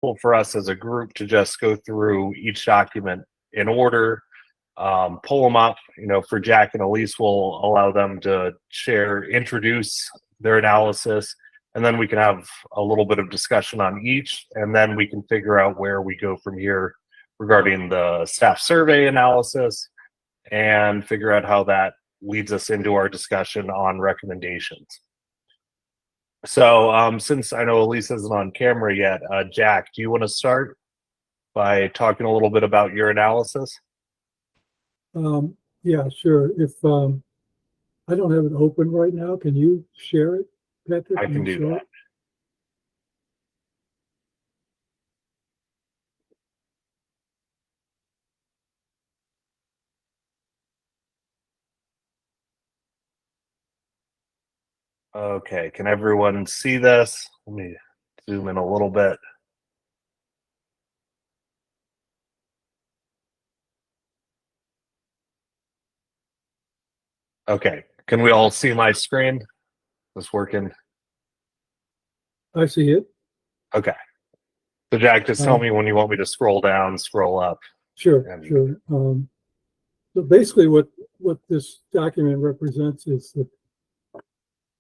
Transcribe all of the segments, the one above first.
for us as a group to just go through each document in order, pull them up. For Jack and Elise, we'll allow them to introduce their analysis, and then we can have a little bit of discussion on each, and then we can figure out where we go from here regarding the staff survey analysis and figure out how that leads us into our discussion on recommendations. So since I know Elise isn't on camera yet, Jack, do you want to start by talking a little bit about your analysis? Yeah, sure. If I don't have it open right now, can you share it, Patrick? I can do that. Okay, can everyone see this? Let me zoom in a little bit. Okay, can we all see my screen? Is this working? I see it. Okay. So Jack, just tell me when you want me to scroll down, scroll up. Sure, sure. So basically what this document represents is the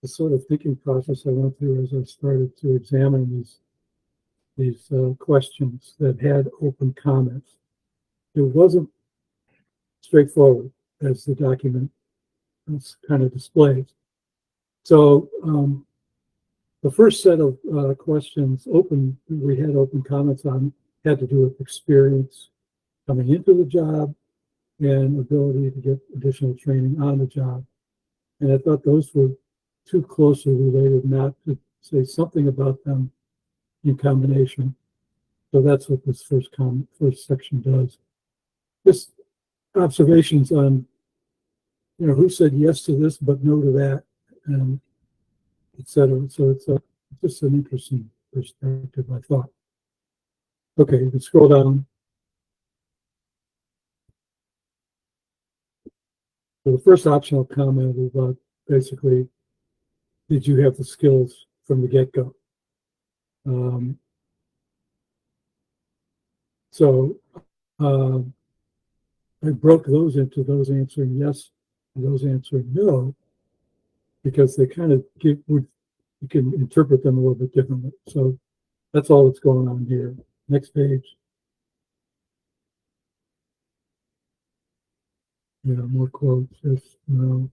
sort of thinking process I went through as I started to examine these questions that had open comments. It wasn't straightforward as the document kind of displays. So the first set of questions we had open comments on had to do with experience coming into the job and ability to get additional training on the job. And I thought those were too closely related not to say something about them in combination. So that's what this first section does. Just observations on, who said yes to this but no to that, and et cetera. So it's just an interesting perspective, I thought. Okay, you can scroll down. So the first optional comment is about basically, did you have the skills from the get-go? I broke those into those answering yes and those answering no, because they kind of you can interpret them a little bit differently. So that's all that's going on here. Next page. Yeah, more quotes. Yes, no.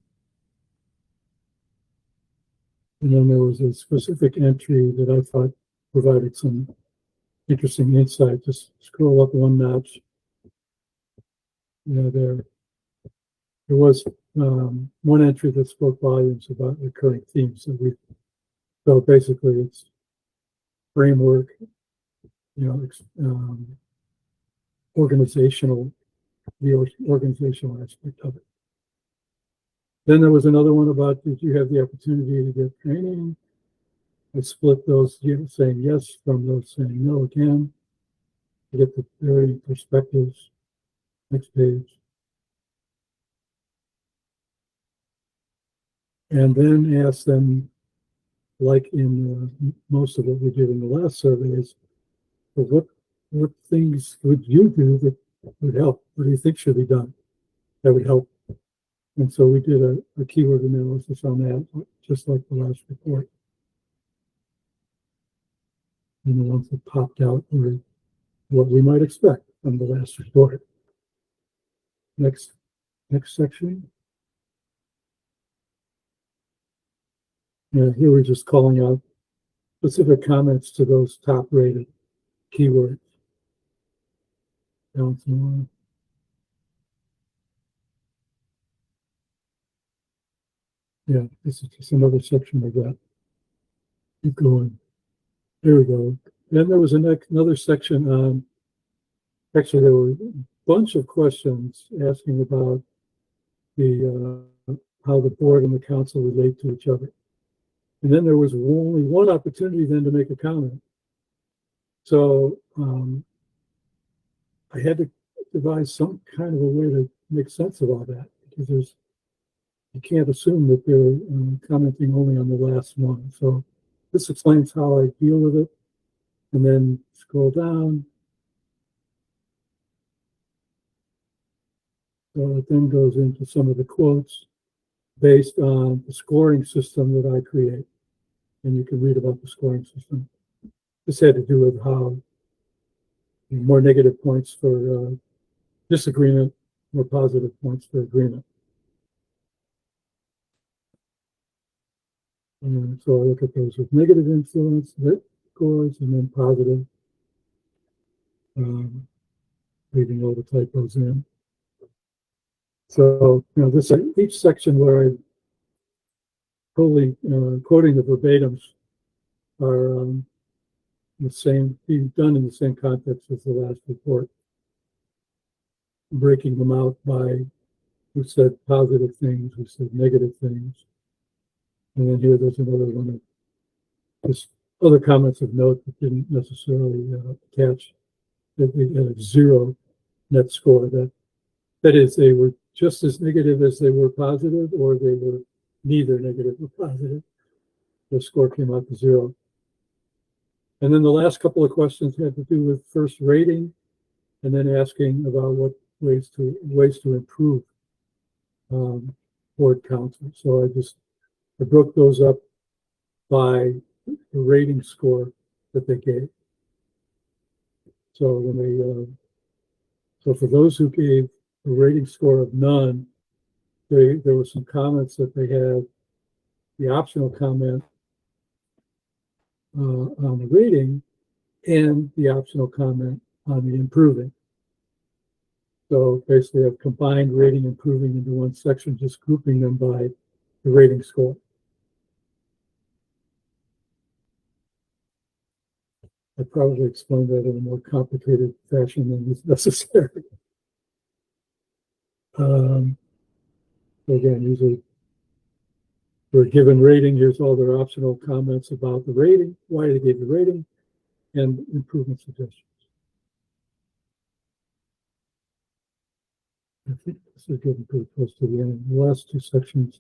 And then there was a specific entry that I thought provided some interesting insight. Just scroll up one notch. There was one entry that spoke volumes about recurring themes. So basically it's framework, organizational aspect of it. Then there was another one about, did you have the opportunity to get training? I split those saying yes from those saying no again to get the varying perspectives. Next page. And then ask them, like in most of what we did in the last survey, is what things would you do that would help? What do you think should be done that would help? And so we did a keyword analysis on that, just like the last report. And the ones that popped out were what we might expect from the last report. Next section. Here we're just calling out specific comments to those top rated keywords. Down some more. Yeah, this is just another section of that. Keep going. There we go. Then there was another section on, actually there were a bunch of questions asking about how the board and the council relate to each other. And then there was only one opportunity then to make a comment. So I had to devise some kind of a way to make sense of all that, because you can't assume that they're commenting only on the last one. So this explains how I deal with it. And then scroll down. So it then goes into some of the quotes based on the scoring system that I create. And you can read about the scoring system. This had to do with how more negative points for disagreement, more positive points for agreement. And so I look at those with negative influence, that scores, and then positive, leaving all the typos in. So, this each section where I totally quoting the verbatims are the same, being done in the same context as the last report, breaking them out by who said positive things, who said negative things. And then here there's another one of just other comments of note that didn't necessarily attach, that we had a 0 net score. That is, they were just as negative as they were positive, or they were neither negative or positive. The score came out to 0. And then the last couple of questions had to do with first rating, and then asking about what ways to improve board council. So I broke those up by the rating score that they gave. So so for those who gave a rating score of none, there were some comments that they had the optional comment on the rating and the optional comment on the improving. So basically I've combined rating and improving into one section, just grouping them by the rating score. I probably explained that in a more complicated fashion than is necessary. Again, usually for a given rating, here's all their optional comments about the rating, why they gave the rating, and improvement suggestions. I think this is getting pretty close to the end. The last two sections.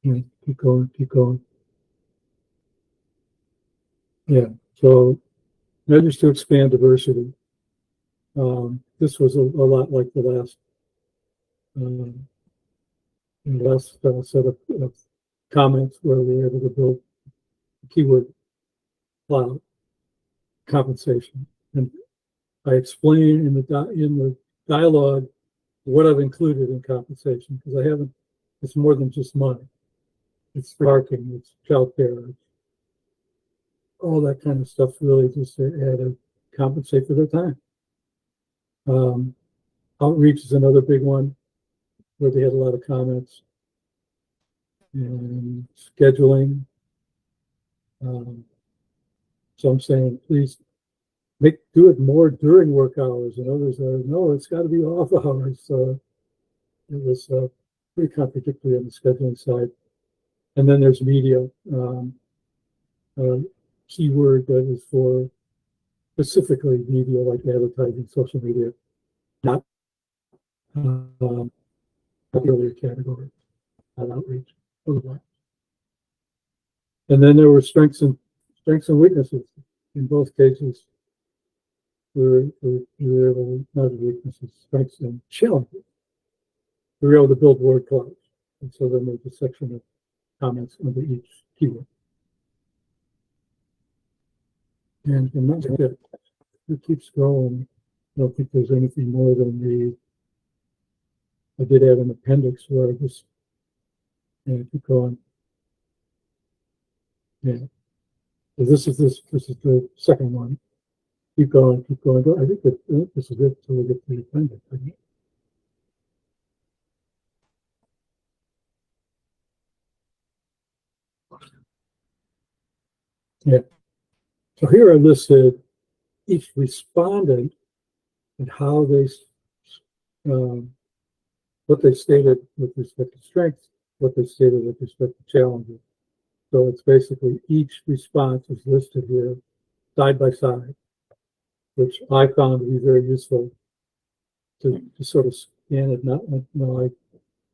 Yeah, keep going, keep going. Yeah, so measures to expand diversity. This was a lot like the last set of comments where we were able to build keyword cloud compensation. And I explain in the dialogue what I've included in compensation, because I haven't, it's more than just money. It's parking, it's childcare, all that kind of stuff, really just to add to compensate for their time. Outreach is another big one where they had a lot of comments. And scheduling. So I'm saying, please do it more during work hours, and others are, no, it's got to be off hours. So it was pretty contradictory on the scheduling side. And then there's media, keyword that is for specifically media like advertising, social media, not the earlier category, not outreach. And then there were strengths and weaknesses. In both cases, we were able to, not weaknesses, strengths and challenges. We were able to build word clouds. And so then there's a section of comments under each keyword. And that's it. It keeps scrolling. I don't think there's anything more than I did add an appendix where I just, keep going. Yeah. So this is the second one. Keep going, keep going. I think this is it until we get to the appendix. Yeah. So here I listed each respondent and how they, what they stated with respect to strengths, what they stated with respect to challenges. So it's basically each response is listed here side by side, which I found to be very useful to sort of scan it.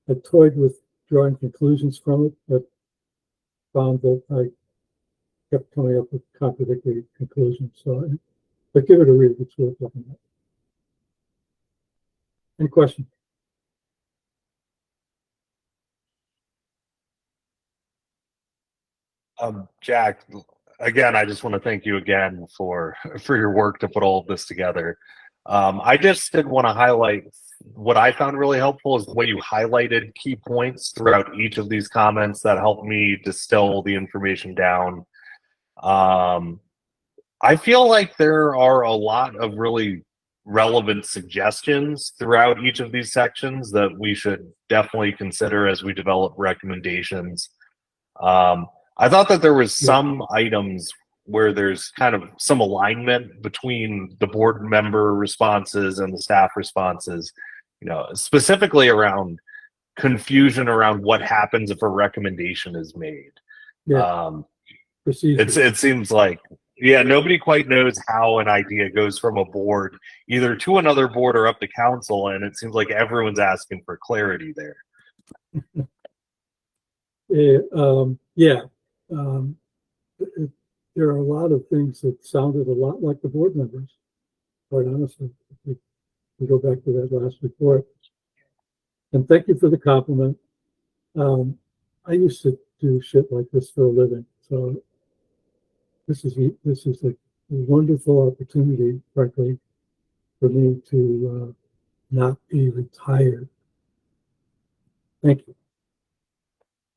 I toyed with drawing conclusions from it, but found that I kept coming up with contradictory conclusions. So, but give it a read. It's worth looking at. Any questions? Jack, again, I just want to thank you again for your work to put all of this together. I just did want to highlight what I found really helpful is the way you highlighted key points throughout each of these comments that helped me distill the information down. I feel like there are a lot of really relevant suggestions throughout each of these sections that we should definitely consider as we develop recommendations. I thought that there was some items where there's kind of some alignment between the board member responses and the staff responses, you know, specifically around confusion around what happens if a recommendation is made. It seems like, nobody quite knows how an idea goes from a board either to another board or up to council, and it seems like everyone's asking for clarity there. There are a lot of things that sounded a lot like the board members, quite honestly. We go back to that last report. And thank you for the compliment. I used to do shit like this for a living, so this is a wonderful opportunity, frankly, for me to not be retired. Thank you.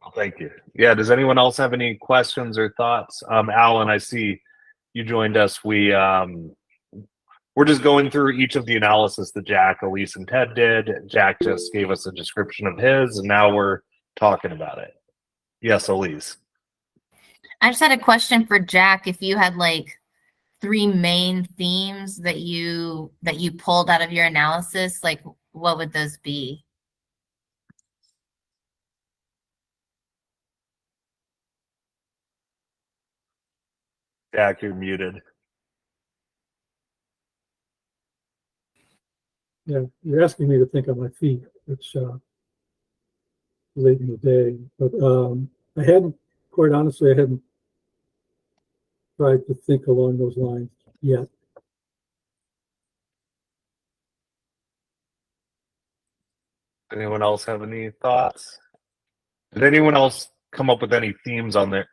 Well, thank you. Yeah, does anyone else have any questions or thoughts? Alan, I see you joined us. We're just going through each of the analysis that Jack, Elise, and Ted did. Jack just gave us a description of his, and now we're talking about it. Yes, Elise. I just had a question for Jack. If you had like 3 main themes that you pulled out of your analysis, like what would those be? Jack, you're muted. Yeah, you're asking me to think on my feet, which late in the day, but I hadn't, quite honestly, I hadn't tried to think along those lines yet. Anyone else have any thoughts? Did anyone else come up with any themes on their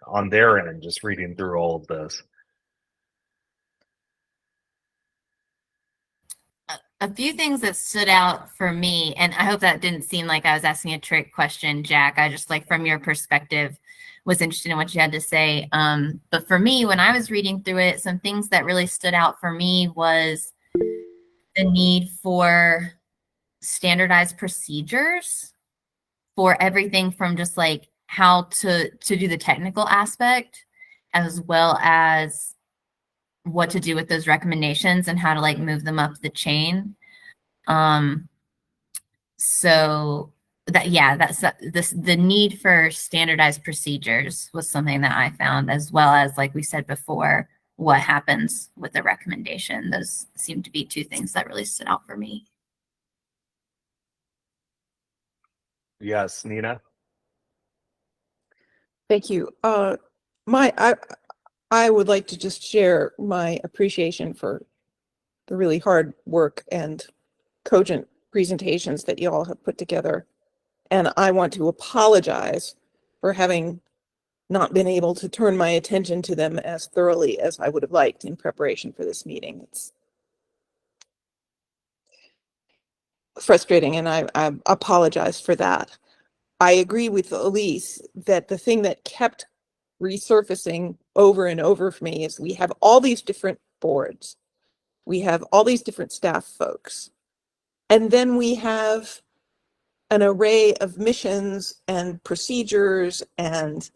end, just reading through all of this? A few things that stood out for me, and I hope that didn't seem like I was asking a trick question, Jack. I just, like, from your perspective, was interested in what you had to say. But for me, when I was reading through it, some things that really stood out for me was the need for standardized procedures for everything from just like how to do the technical aspect, as well as what to do with those recommendations and how to like move them up the chain. So that, that's the need for standardized procedures was something that I found, as well as, like we said before, what happens with the recommendation. Those seem to be 2 things that really stood out for me. Yes, Nina. Thank you. I would like to just share my appreciation for the really hard work and cogent presentations that you all have put together. And I want to apologize for having not been able to turn my attention to them as thoroughly as I would have liked in preparation for this meeting. It's frustrating, and I apologize for that. I agree with Elise that the thing that kept resurfacing over and over for me is we have all these different boards. We have all these different staff folks. And then we have an array of missions and procedures and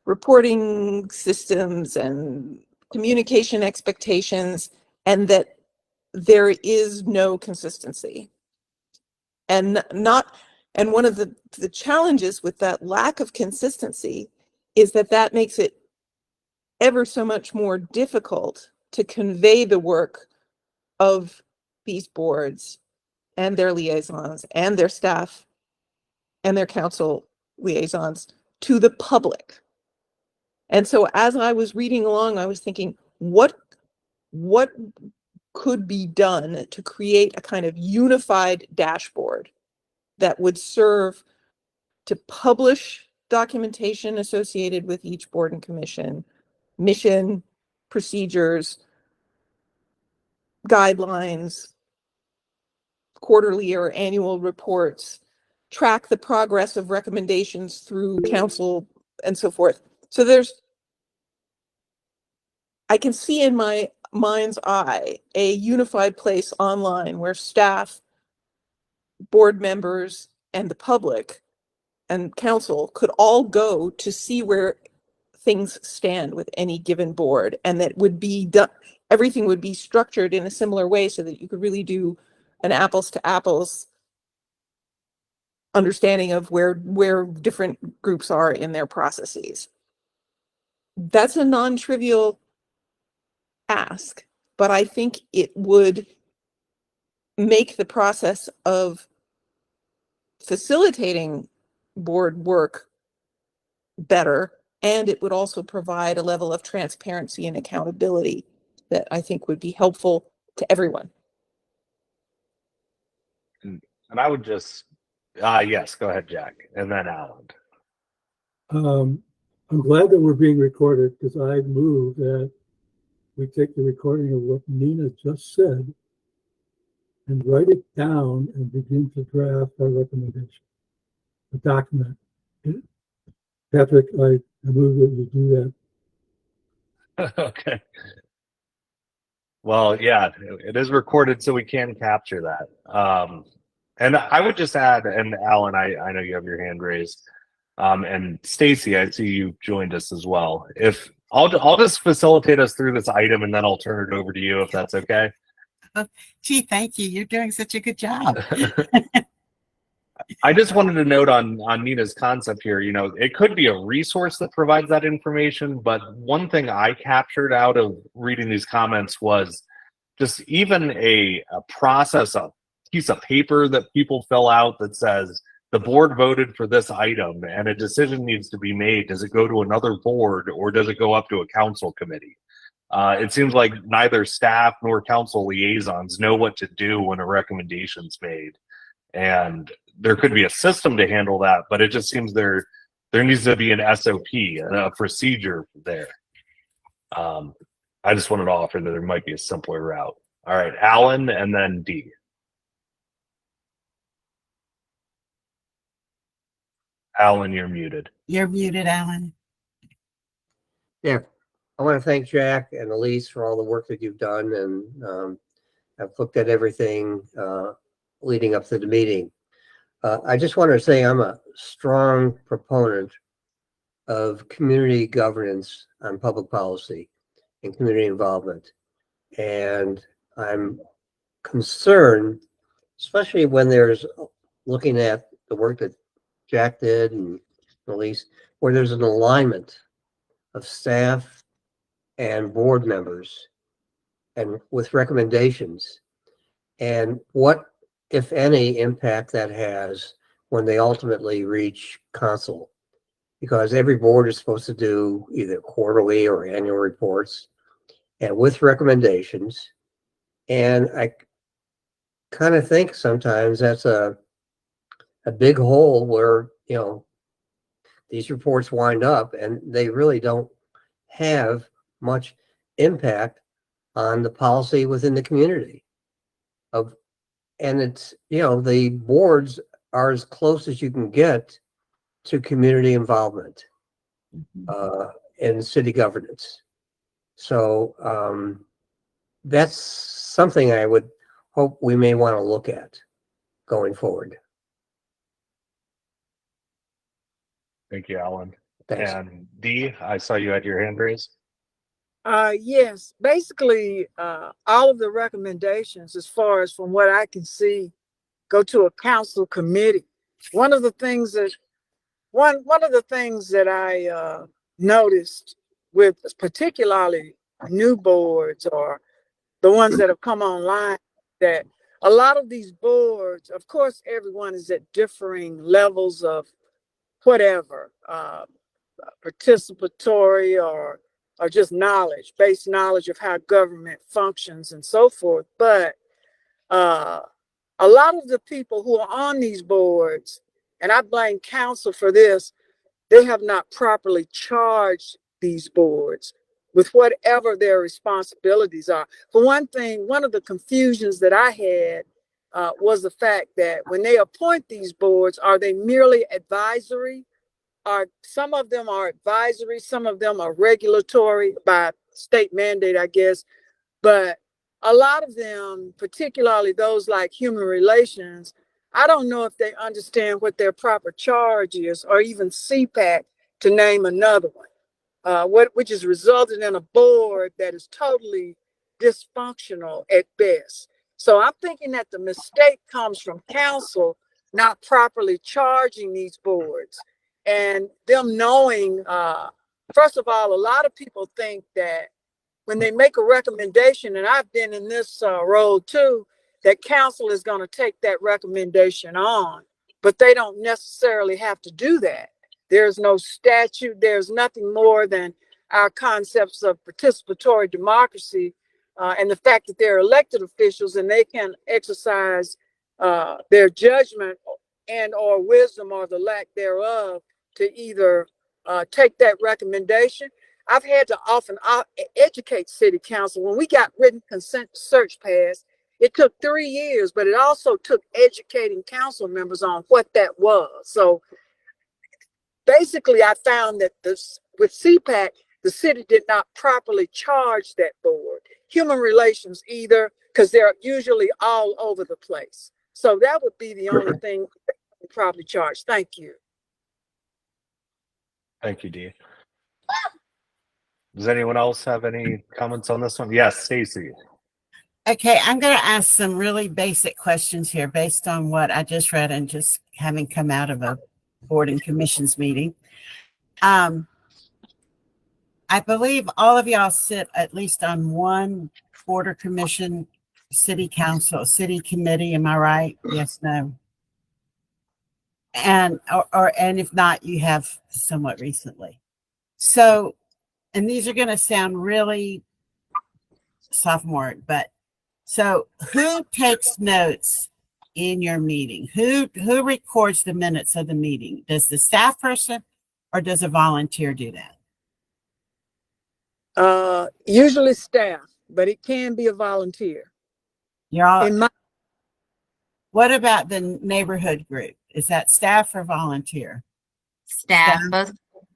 reporting systems and communication expectations, and that there is no consistency. And one of the challenges with that lack of consistency is that makes it ever so much more difficult to convey the work of these boards and their liaisons and their staff and their council liaisons to the public. And so as I was reading along, I was thinking, what could be done to create a kind of unified dashboard that would serve to publish documentation associated with each board and commission, mission, procedures, guidelines, quarterly or annual reports, track the progress of recommendations through council and so forth. So I can see in my mind's eye a unified place online where staff, board members, and the public and council could all go to see where things stand with any given board, and that would be done, everything would be structured in a similar way so that you could really do an apples to apples understanding of where different groups are in their processes. That's a non-trivial ask, but I think it would make the process of facilitating board work better, and it would also provide a level of transparency and accountability that I think would be helpful to everyone. And I would just, yes, go ahead, Jack, and then Alan. I'm glad that we're being recorded, because I move that we take the recording of what Nina just said and write it down and begin to draft our recommendation, a document. Patrick, I move that we do that. Okay. Well, yeah, it is recorded, so we can capture that. And I would just add, and Alan, I know you have your hand raised, and Stacy, I see you joined us as well. If I'll just facilitate us through this item, and then I'll turn it over to you if that's okay. Gee, thank you. You're doing such a good job. I just wanted to note on Nina's concept here, you know, it could be a resource that provides that information, but one thing I captured out of reading these comments was just even a process, a piece of paper that people fill out that says the board voted for this item and a decision needs to be made. Does it go to another board or does it go up to a council committee? It seems like neither staff nor council liaisons know what to do when a recommendation's made. And there could be a system to handle that, but it just seems there needs to be an SOP, a procedure there. I just wanted to offer that there might be a simpler route. All right, Alan, and then Dee. Alan, you're muted. You're muted, Alan. Yeah, I want to thank Jack and Elise for all the work that you've done, and I've looked at everything leading up to the meeting. I just want to say I'm a strong proponent of community governance on public policy and community involvement. And I'm concerned, especially when there's looking at the work that Jack did and Elise, where there's an alignment of staff and board members and with recommendations, and what, if any, impact that has when they ultimately reach council. Because every board is supposed to do either quarterly or annual reports and with recommendations. And I kind of think sometimes that's a big hole where, you know, these reports wind up and they really don't have much impact on the policy within the community. And it's, you know, the boards are as close as you can get to community involvement in city governance. So that's something I would hope we may want to look at going forward. Thank you, Alan. Thanks. And Dee, I saw you had your hand raised. Yes, basically, all of the recommendations, as far as from what I can see, go to a council committee. One of the things that I noticed with particularly new boards or the ones that have come online, that a lot of these boards, of course, everyone is at differing levels of whatever, participatory or just knowledge, base knowledge of how government functions and so forth. But a lot of the people who are on these boards, and I blame council for this, they have not properly charged these boards with whatever their responsibilities are. For one thing, one of the confusions that I had was the fact that when they appoint these boards, are they merely advisory? Some of them are advisory, some of them are regulatory by state mandate, I guess. But a lot of them, particularly those like human relations, I don't know if they understand what their proper charge is, or even CPAC, to name another one, which has resulted in a board that is totally dysfunctional at best. So I'm thinking that the mistake comes from council not properly charging these boards and them knowing, first of all, a lot of people think that when they make a recommendation, and I've been in this role too, that council is going to take that recommendation on, but they don't necessarily have to do that. There's no statute. There's nothing more than our concepts of participatory democracy and the fact that they're elected officials and they can exercise their judgment and or wisdom or the lack thereof to either take that recommendation. I've had to often educate city council. When we got written consent search passed, it took 3 years, but it also took educating council members on what that was. So basically, I found that with CPAC, the city did not properly charge that board. Human relations either, because they're usually all over the place. So that would be the only thing properly charged. Thank you. Thank you, Dee. Does anyone else have any comments on this one? Yes, Stacy. Okay, I'm going to ask some really basic questions here based on what I just read and just having come out of a board and commissions meeting. I believe all of y'all sit at least on one board or commission, city council, city committee. Am I right? Yes, no. And if not, you have somewhat recently. So, and these are going to sound really sophomore, but so who takes notes in your meeting? Who records the minutes of the meeting? Does the staff person or does a volunteer do that? Usually staff, but it can be a volunteer. What about the neighborhood group? Is that staff or volunteer? Staff,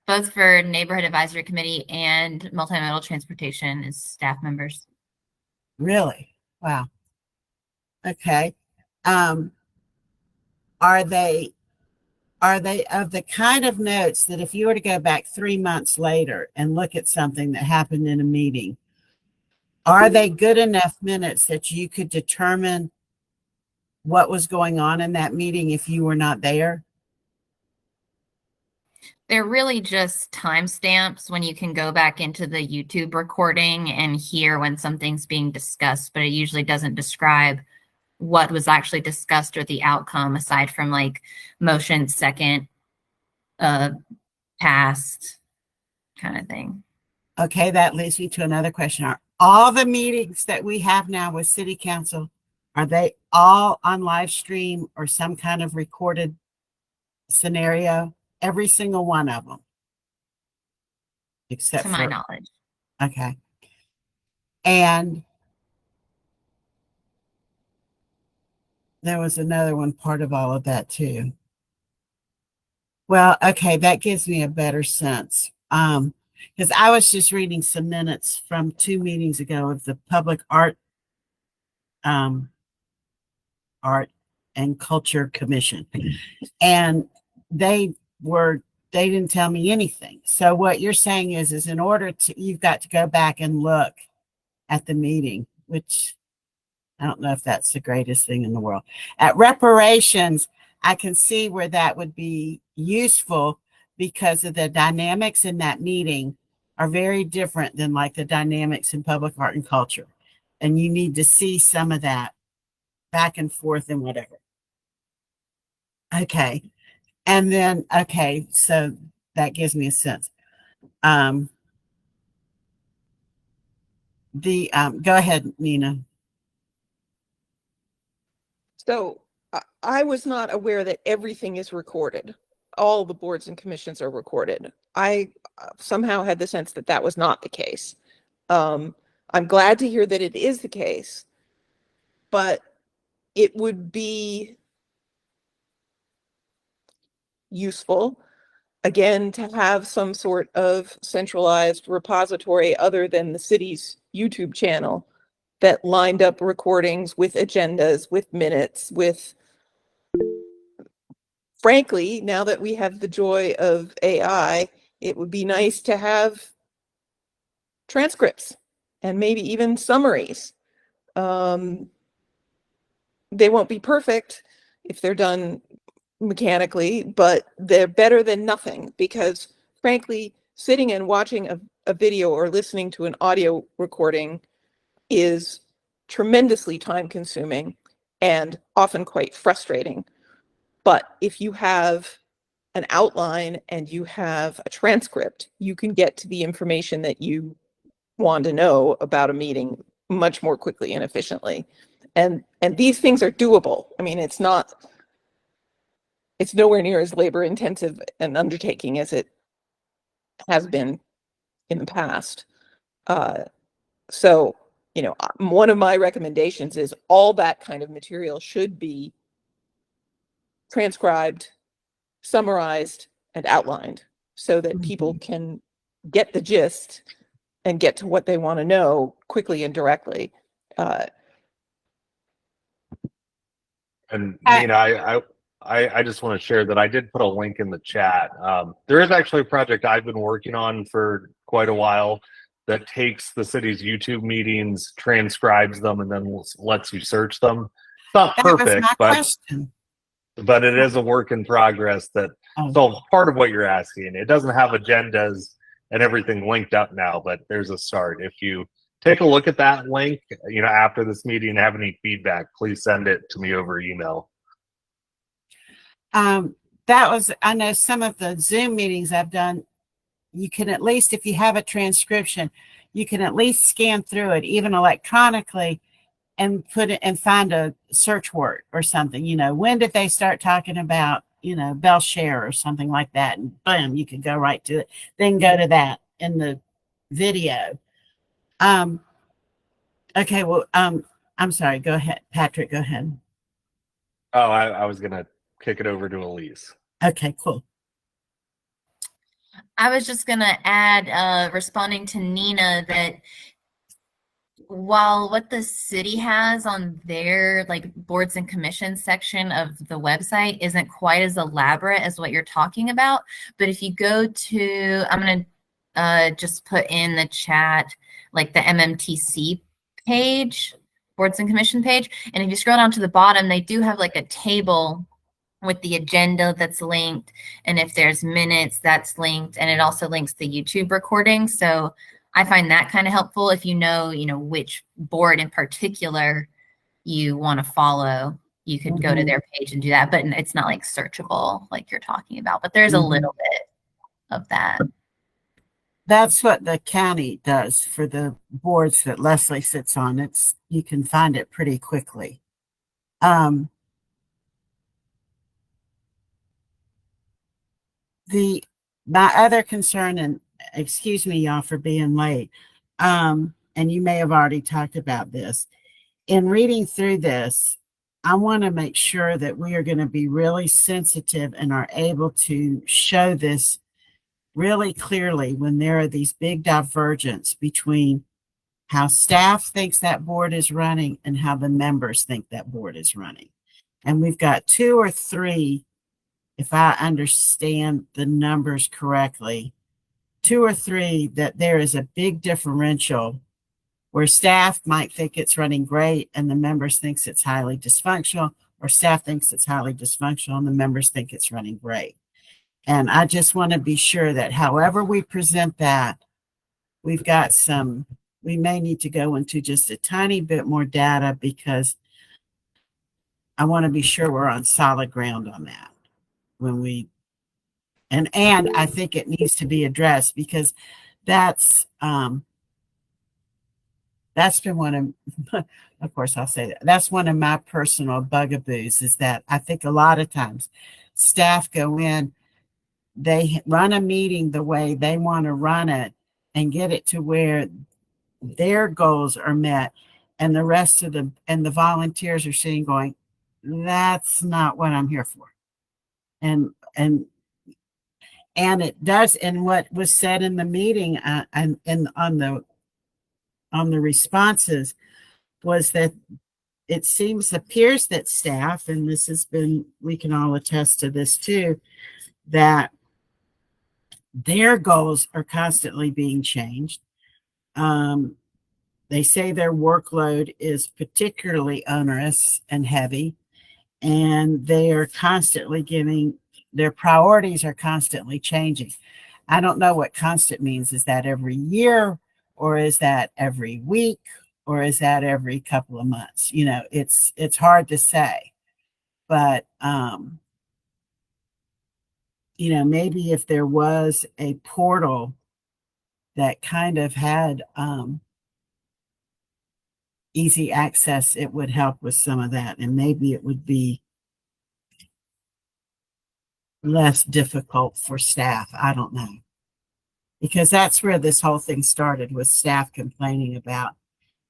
both for neighborhood advisory committee and multimodal transportation is staff members. Really? Wow. Okay. Are they of the kind of notes that if you were to go back 3 months later and look at something that happened in a meeting, are they good enough minutes that you could determine what was going on in that meeting if you were not there? They're really just timestamps when you can go back into the YouTube recording and hear when something's being discussed, but it usually doesn't describe what was actually discussed or the outcome aside from like motion, second, passed kind of thing. Okay, that leads me to another question. Are all the meetings that we have now with city council, are they all on live stream or some kind of recorded scenario? Every single one of them. Except to my knowledge. Okay. And there was another one part of all of that too. Well, okay, that gives me a better sense. Because I was just reading some minutes from 2 meetings ago of the Public Art and Culture Commission. And they didn't tell me anything. So what you're saying is in order to, you've got to go back and look at the meeting, which I don't know if that's the greatest thing in the world. At reparations, I can see where that would be useful because of the dynamics in that meeting are very different than like the dynamics in public art and culture. And you need to see some of that back and forth and whatever. Okay. And then, okay, so that gives me a sense. Go ahead, Nina. So I was not aware that everything is recorded. All the boards and commissions are recorded. I somehow had the sense that that was not the case. I'm glad to hear that it is the case, but it would be useful, again, to have some sort of centralized repository other than the city's YouTube channel that lined up recordings with agendas, with minutes, with, frankly, now that we have the joy of AI, it would be nice to have transcripts and maybe even summaries. They won't be perfect if they're done mechanically, but they're better than nothing because, frankly, sitting and watching a video or listening to an audio recording is tremendously time consuming and often quite frustrating. But if you have an outline and you have a transcript, you can get to the information that you want to know about a meeting much more quickly and efficiently. And these things are doable. I mean, it's nowhere near as labor intensive an undertaking as it has been in the past. So, one of my recommendations is all that kind of material should be transcribed, summarized, and outlined so that people can get the gist and get to what they want to know quickly and directly. And Nina, I just want to share that I did put a link in the chat. There is actually a project I've been working on for quite a while that takes the city's YouTube meetings, transcribes them, and then lets you search them. It's not That was perfect, my but question. it is a work in progress that solves part of what you're asking. It doesn't have agendas and everything linked up now, but there's a start. If you take a look at that link, after this meeting and have any feedback, please send it to me over email. I know some of the Zoom meetings I've done, you can at least, if you have a transcription, you can at least scan through it, even electronically, and put it and find a search word or something. When did they start talking about, Bell Share or something like that? And boom, you can go right to it. Then go to that in the video. Okay, well, I'm sorry. Go ahead, Patrick. Go ahead. Oh, I was gonna kick it over to Elise. Okay, cool. I was just going to add, responding to Nina, that while what the city has on their boards and commissions section of the website isn't quite as elaborate as what you're talking about, but if you go to, I'm going to just put in the chat, the MMTC page, boards and commission page. And if you scroll down to the bottom, they do have a table with the agenda that's linked, and if there's minutes, that's linked, and it also links the YouTube recording. So I find that kind of helpful if you know which board in particular you want to follow. You could go to their page and do that, but it's not searchable like you're talking about. But there's a little bit of that. That's what the county does for the boards that Leslie sits on. You can find it pretty quickly. My other concern, and excuse me, y'all, for being late, and you may have already talked about this. In reading through this, I want to make sure that we are going to be really sensitive and are able to show this really clearly when there are these big divergence between how staff thinks that board is running and how the members think that board is running. And we've got 2 or 3, if I understand the numbers correctly, 2 or 3 that there is a big differential where staff might think it's running great and the members thinks it's highly dysfunctional, or staff thinks it's highly dysfunctional and the members think it's running great. And I just want to be sure that however we present that, we may need to go into just a tiny bit more data, because I want to be sure we're on solid ground on that when we And I think it needs to be addressed because that's been one of course I'll say that's one of my personal bugaboos, is that I think a lot of times staff go in, they run a meeting the way they want to run it and get it to where their goals are met, and the rest of the volunteers are sitting going, that's not what I'm here for. And it does. And what was said in the meeting and on the responses was that it appears that staff, and this has been, we can all attest to this too, that their goals are constantly being changed. They say their workload is particularly onerous and heavy, and they are constantly their priorities are constantly changing. I don't know what constant means. Is that every year, or is that every week, or is that every couple of months? You know, it's hard to say, but you know, maybe if there was a portal that kind of had easy access, it would help with some of that, and maybe it would be less difficult for staff. I don't know, because that's where this whole thing started, with staff complaining about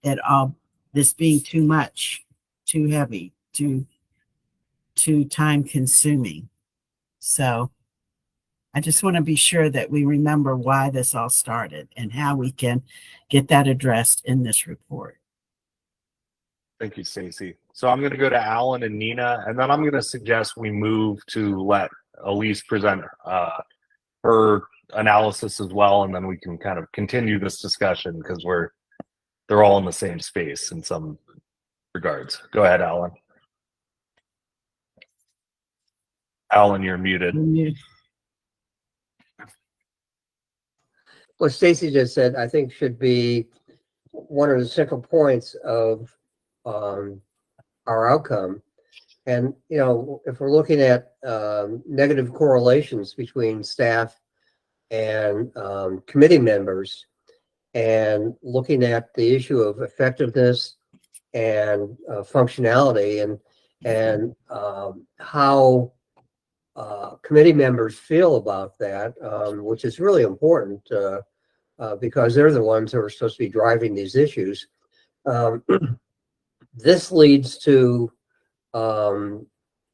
it all, this being too much, too heavy, too time consuming. So I just want to be sure that we remember why this all started and how we can get that addressed in this report. Thank you, Stacy. So I'm going to go to Alan and Nina, and then I'm going to suggest we move to let Elise present her analysis as well, and then we can kind of continue this discussion because they're all in the same space in some regards. Go ahead, Alan. Alan, you're muted. What Stacy just said, I think, should be one of the central points of our outcome. And, you know, if we're looking at negative correlations between staff and committee members, and looking at the issue of effectiveness and functionality, and how committee members feel about that, which is really important because they're the ones who are supposed to be driving these issues. This leads to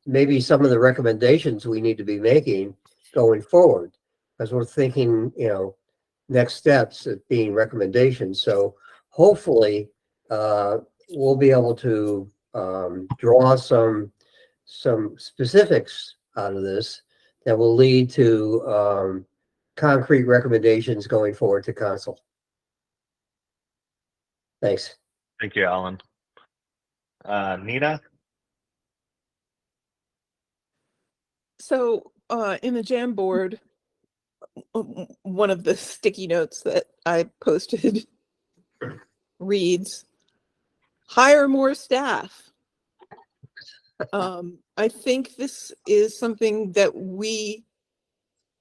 maybe some of the recommendations we need to be making going forward, because we're thinking, you know, next steps as being recommendations. So hopefully we'll be able to draw some specifics out of this that will lead to concrete recommendations going forward to council. Thanks. Thank you, Alan. Nina? So in the Jamboard, one of the sticky notes that I posted reads, hire more staff. I think this is something that we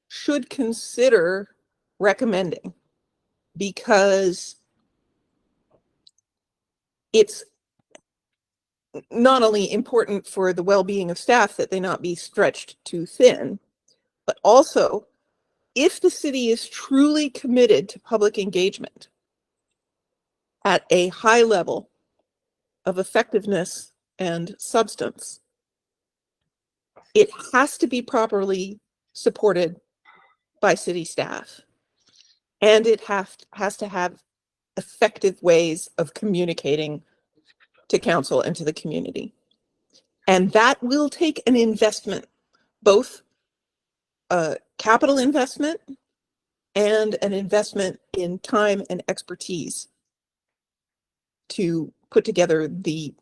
should consider recommending, because it's not only important for the well-being of staff that they not be stretched too thin, but also if the city is truly committed to public engagement at a high level of effectiveness and substance, it has to be properly supported by city staff. And it has to have effective ways of communicating to council and to the community. And that will take an investment, both a capital investment and an investment in time and expertise to put together the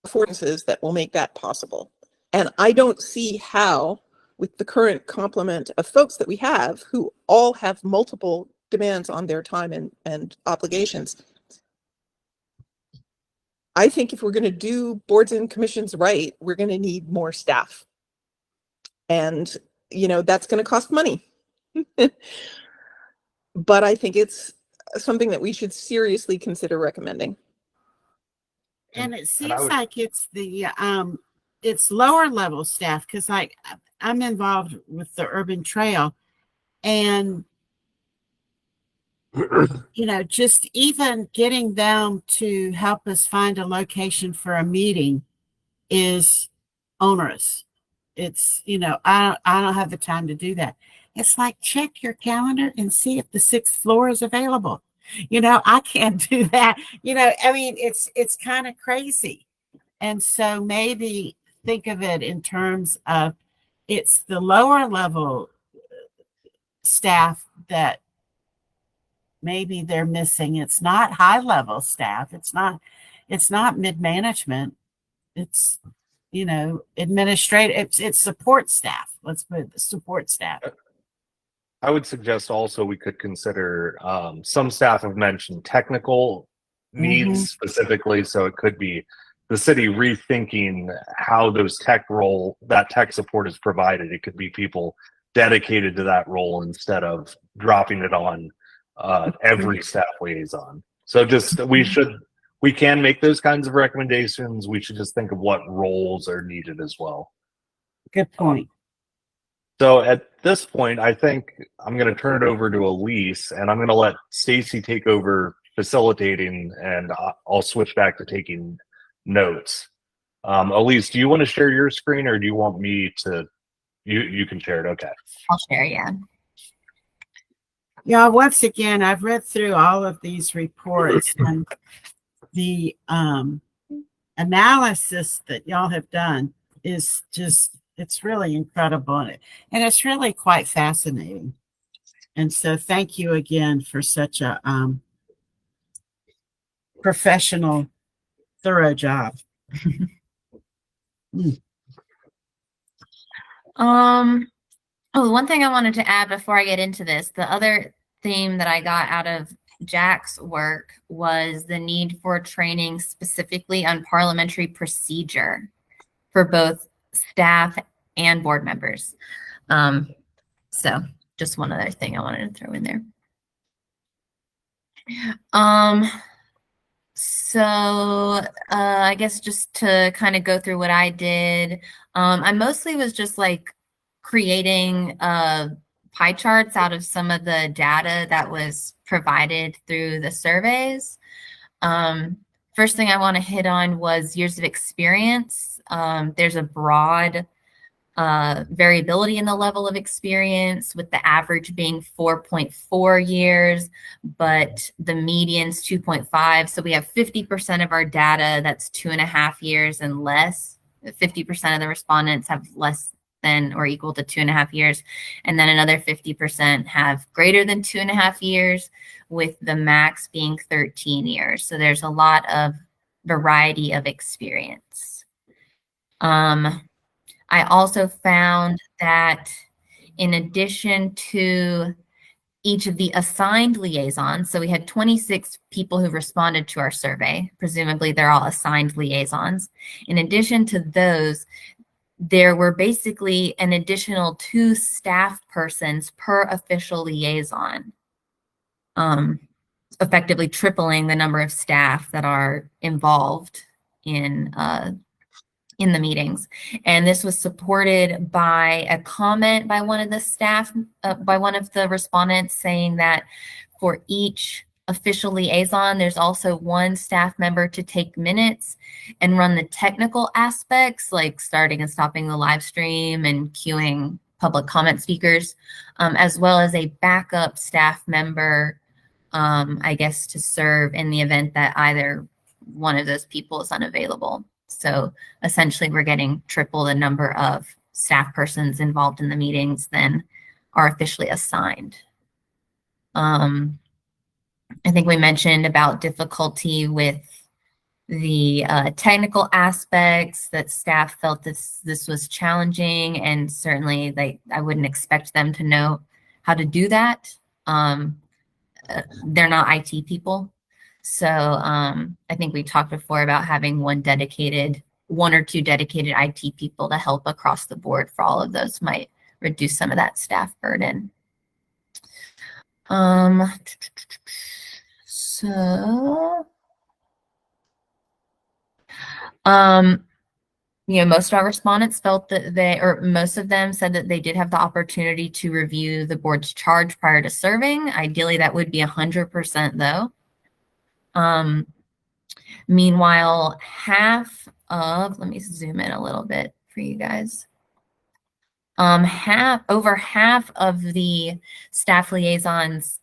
affordances that will make that possible. And I don't see how, with the current complement of folks that we have, who all have multiple demands on their time and obligations, I think if we're going to do boards and commissions right, we're going to need more staff. And that's going to cost money. But I think it's something that we should seriously consider recommending. And it I seems would- like it's lower level staff, because like I'm involved with the urban trail, and just even getting them to help us find a location for a meeting is onerous. It's, I don't have the time to do that. It's like, check your calendar and see if the 6th floor is available. I can't do that. I mean, it's kind of crazy. And so maybe think of it in terms of it's the lower level staff that maybe they're missing. It's not high level staff. It's not mid-management. It's, administrative, it's support staff. Let's put it, the support staff. I would suggest also we could consider, some staff have mentioned technical needs specifically, so it could be the city rethinking how that tech support is provided. It could be people dedicated to that role instead of dropping it on every staff liaison. So we can make those kinds of recommendations. We should just think of what roles are needed as well. Good point. So at this point, I think I'm going to turn it over to Elise, and I'm going to let Stacy take over facilitating, and I'll switch back to taking notes. Elise, do you want to share your screen, or do you want me to? You can share it. Okay. I'll share. Yeah. Yeah. Once again, I've read through all of these reports, and the analysis that y'all have done is just, it's really incredible, and it's really quite fascinating. And so thank you again for such a professional, thorough job. One thing I wanted to add before I get into this, the other theme that I got out of Jack's work was the need for training specifically on parliamentary procedure for both staff and board members. So just one other thing I wanted to throw in there. So I guess just to kind of go through what I did, I mostly was just like creating pie charts out of some of the data that was provided through the surveys. First thing I want to hit on was years of experience. There's a broad variability in the level of experience, with the average being 4.4 years, but the median's 2.5. So we have 50% of our data that's 2.5 years and less. 50% of the respondents have less than or equal to 2.5 years. And then another 50% have greater than 2.5 years, with the max being 13 years. So there's a lot of variety of experience. I also found that in addition to each of the assigned liaisons, so we had 26 people who responded to our survey. Presumably they're all assigned liaisons. In addition to those, there were basically an additional 2 staff persons per official liaison, effectively tripling the number of staff that are involved in the meetings. And this was supported by a comment by one of the staff, by one of the respondents, saying that for each official liaison, there's also 1 staff member to take minutes and run the technical aspects, like starting and stopping the live stream and queuing public comment speakers, as well as a backup staff member, I guess, to serve in the event that either one of those people is unavailable. So essentially we're getting triple the number of staff persons involved in the meetings than are officially assigned. I think we mentioned about difficulty with the technical aspects, that staff felt this was challenging, and certainly I wouldn't expect them to know how to do that. They're not IT people. So I think we talked before about having 1 or 2 dedicated IT people to help across the board for all of those might reduce some of that staff burden. So, most of our respondents felt that most of them said that they did have the opportunity to review the board's charge prior to serving. Ideally, that would be 100% though. Meanwhile, let me zoom in a little bit for you guys. Over half of the staff liaisons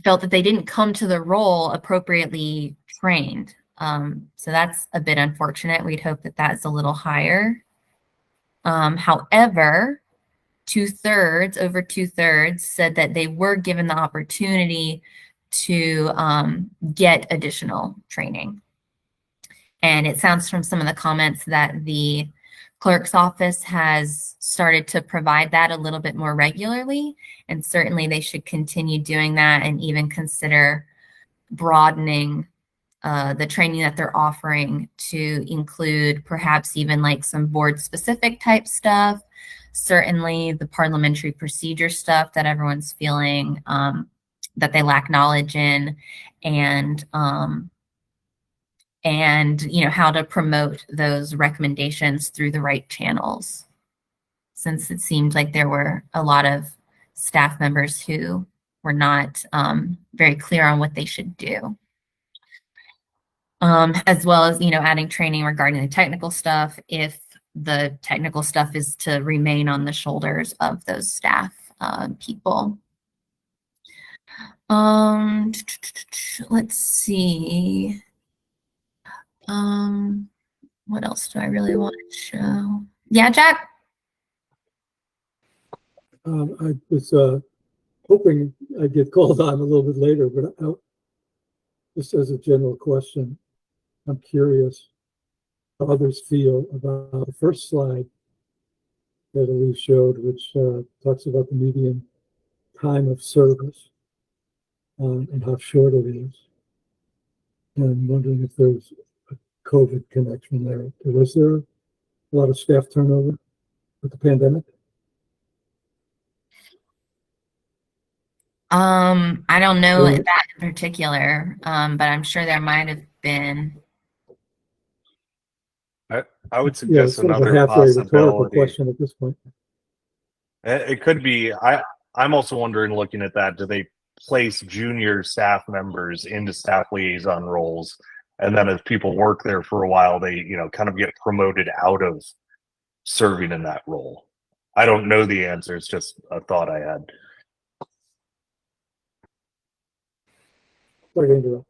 felt that they didn't come to the role appropriately trained. So that's a bit unfortunate. We'd hope that that's a little higher. However, over 2/3 said that they were given the opportunity to get additional training. And it sounds from some of the comments that the clerk's office has started to provide that a little bit more regularly. And certainly they should continue doing that and even consider broadening the training that they're offering to include perhaps even like some board specific type stuff, certainly the parliamentary procedure stuff that everyone's feeling that they lack knowledge in, and how to promote those recommendations through the right channels, since it seemed like there were a lot of staff members who were not very clear on what they should do. As well as, adding training regarding the technical stuff, if the technical stuff is to remain on the shoulders of those staff people. Let's see. What else do I really want to show? Yeah, Jack? I was hoping I'd get called on a little bit later, but just as a general question, I'm curious how others feel about the first slide that Elise showed, which talks about the median time of service and how short it is. And I'm wondering if there's a COVID connection there. Was there a lot of staff turnover with the pandemic? I don't know that in particular, but I'm sure there might have been. I would suggest sort of a another halfway rhetorical possibility. question at this point. It could be. I'm also wondering, looking at that, do they place junior staff members into staff liaison roles, and then as people work there for a while, they kind of get promoted out of serving in that role? I don't know the answer. It's just a thought I had. Sorry to interrupt.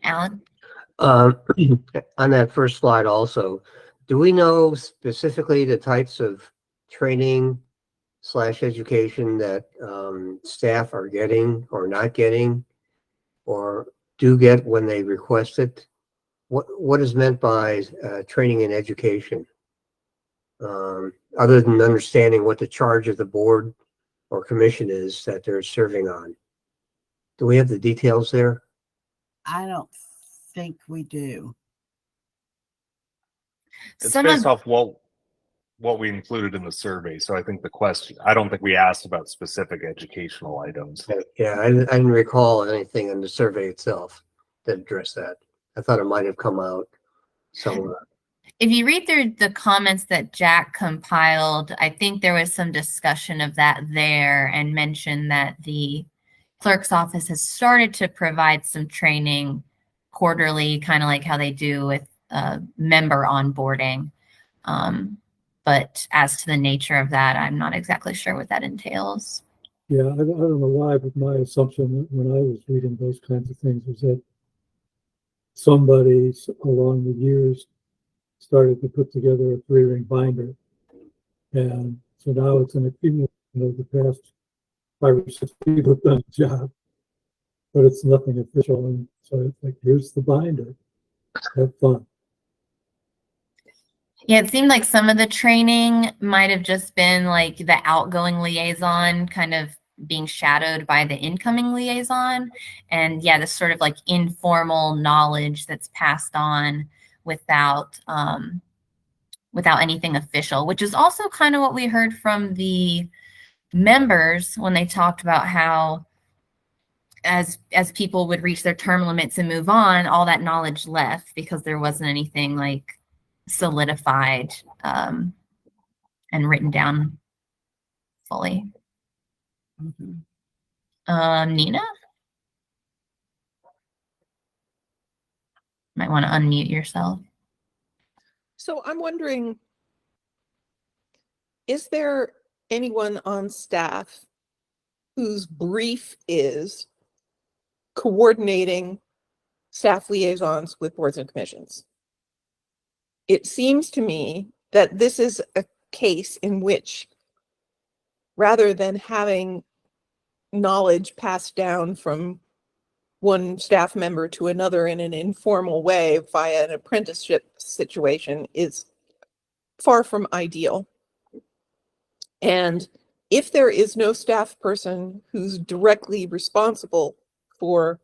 Alan? On that first slide also, do we know specifically the types of training / education that staff are getting or not getting, or do get when they request it? What is meant by training and education? Other than understanding what the charge of the board or commission is that they're serving on. Do we have the details there? I don't think we do. It's based off what we included in the survey. So I think I don't think we asked about specific educational items. Yeah, I didn't recall anything in the survey itself that addressed that. I thought it might have come out somewhere. If you read through the comments that Jack compiled, I think there was some discussion of that there, and mentioned that the clerk's office has started to provide some training quarterly, kind of like how they do with member onboarding. But as to the nature of that, I'm not exactly sure what that entails. Yeah, I don't know why, but my assumption when I was reading those kinds of things was that somebody along the years started to put together a 3-ring binder. And so now it's the past 5 or 6 people have done the job, but it's nothing official. And so it's like, here's the binder. Have fun. Yeah, it seemed like some of the training might have just been like the outgoing liaison kind of being shadowed by the incoming liaison. And yeah, this sort of like informal knowledge that's passed on without without anything official, which is also kind of what we heard from the members when they talked about how as people would reach their term limits and move on, all that knowledge left because there wasn't anything like solidified and written down fully. Nina? Might want to unmute yourself. So I'm wondering, is there anyone on staff whose brief is coordinating staff liaisons with boards and commissions? It seems to me that this is a case in which, rather than having knowledge passed down from one staff member to another in an informal way via an apprenticeship situation, is far from ideal. And if there is no staff person who's directly responsible for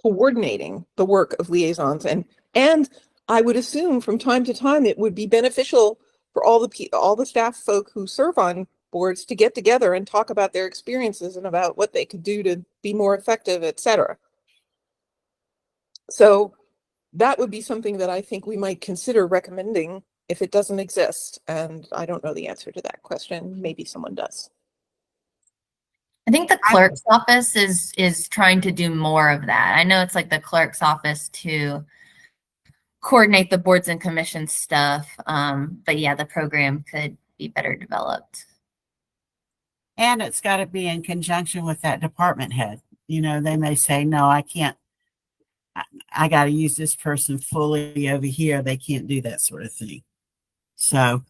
coordinating the work of liaisons, and I would assume from time to time it would be beneficial for all the staff folk who serve on boards to get together and talk about their experiences and about what they could do to be more effective, etc. So that would be something that I think we might consider recommending if it doesn't exist. And I don't know the answer to that question. Maybe someone does. I think the clerk's office is trying to do more of that. I know it's like the clerk's office to coordinate the boards and commissions stuff. But yeah, the program could be better developed. And it's got to be in conjunction with that department head. You know, they may say, no, I can't. I got to use this person fully over here. They can't do that sort of thing. So,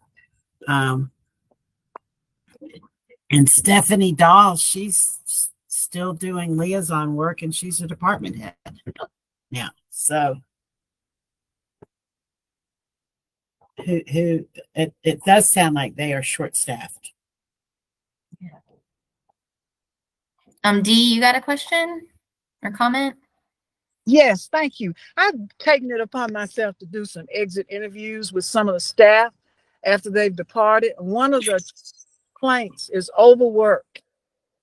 and Stephanie Dahl, she's still doing liaison work and she's a department head now. So, it does sound like they are short-staffed. Dee, you got a question or comment? Yes, thank you. I've taken it upon myself to do some exit interviews with some of the staff after they've departed. One of the complaints is overwork,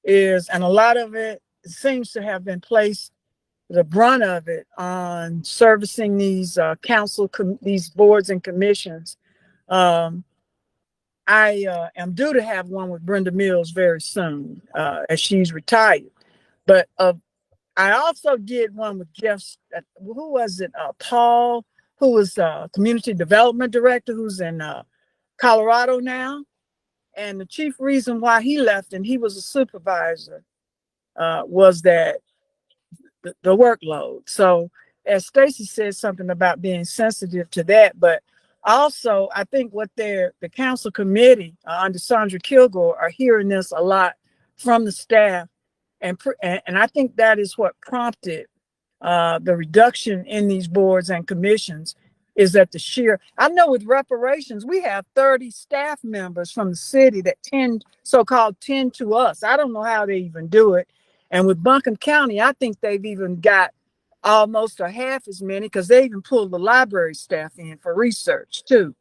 and a lot of it seems to have been placed, the brunt of it, on servicing these these boards and commissions. I am due to have one with Brenda Mills very soon, as she's retired. But I also did one with Jeff, who was it? Paul, who was community development director, who's in Colorado now. And the chief reason why he left, and he was a supervisor, was that the workload. So as Stacy said something about being sensitive to that, but also I think what the council committee under Sandra Kilgore are hearing this a lot from the staff. And I think that is what prompted the reduction in these boards and commissions, is that I know with reparations, we have 30 staff members from the city that so-called tend to us. I don't know how they even do it. And with Buncombe County, I think they've even got almost a half as many, because they even pulled the library staff in for research too.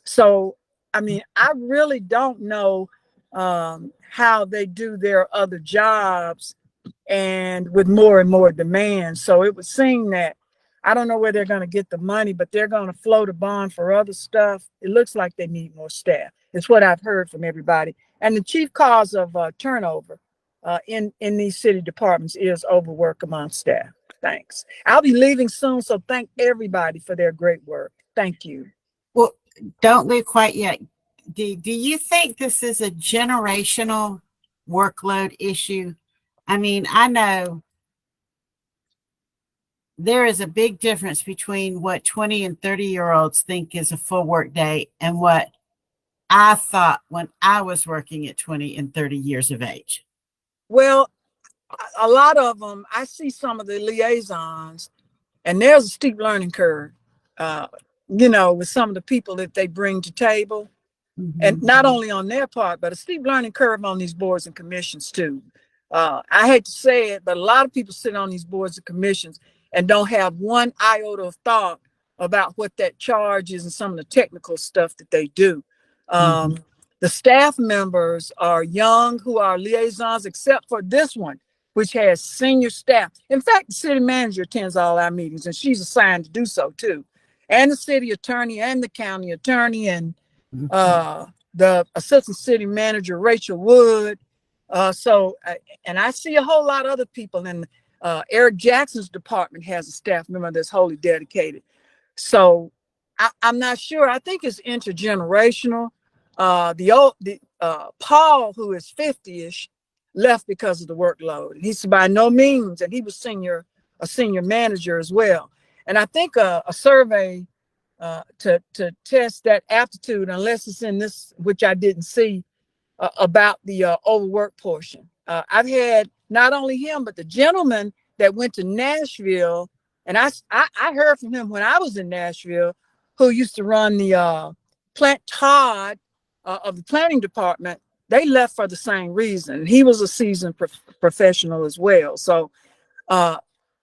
So, I mean, I really don't know how they do their other jobs and with more and more demand. So it would seem that I don't know where they're going to get the money, but they're going to float a bond for other stuff. It looks like they need more staff. It's what I've heard from everybody. And the chief cause of turnover in these city departments is overwork among staff. Thanks. I'll be leaving soon, so thank everybody for their great work. Thank you. Well, don't leave quite yet. Do you think this is a generational workload issue? I mean, I know there is a big difference between what 20 and 30-year-olds think is a full work day and what I thought when I was working at 20 and 30 years of age. Well, a lot of them, I see some of the liaisons, and there's a steep learning curve, with some of the people that they bring to table. And not only on their part, but a steep learning curve on these boards and commissions too. I hate to say it, but a lot of people sit on these boards and commissions and don't have one iota of thought about what that charge is and some of the technical stuff that they do. The staff members are young who are liaisons, except for this one, which has senior staff. In fact, the city manager attends all our meetings, and she's assigned to do so too. And the city attorney and the county attorney and the assistant city manager, Rachel Wood. And I see a whole lot of other people, and Eric Jackson's department has a staff member that's wholly dedicated. So I'm not sure. I think it's intergenerational. Paul, who is 50-ish, left because of the workload. He's by no means, and he was a senior manager as well. And I think a survey to test that aptitude, unless it's in this, which I didn't see, about the overwork portion. I've had not only him, but the gentleman that went to Nashville, and I heard from him when I was in Nashville, who used to run the plant Todd of the planning department. They left for the same reason. He was a seasoned professional as well. So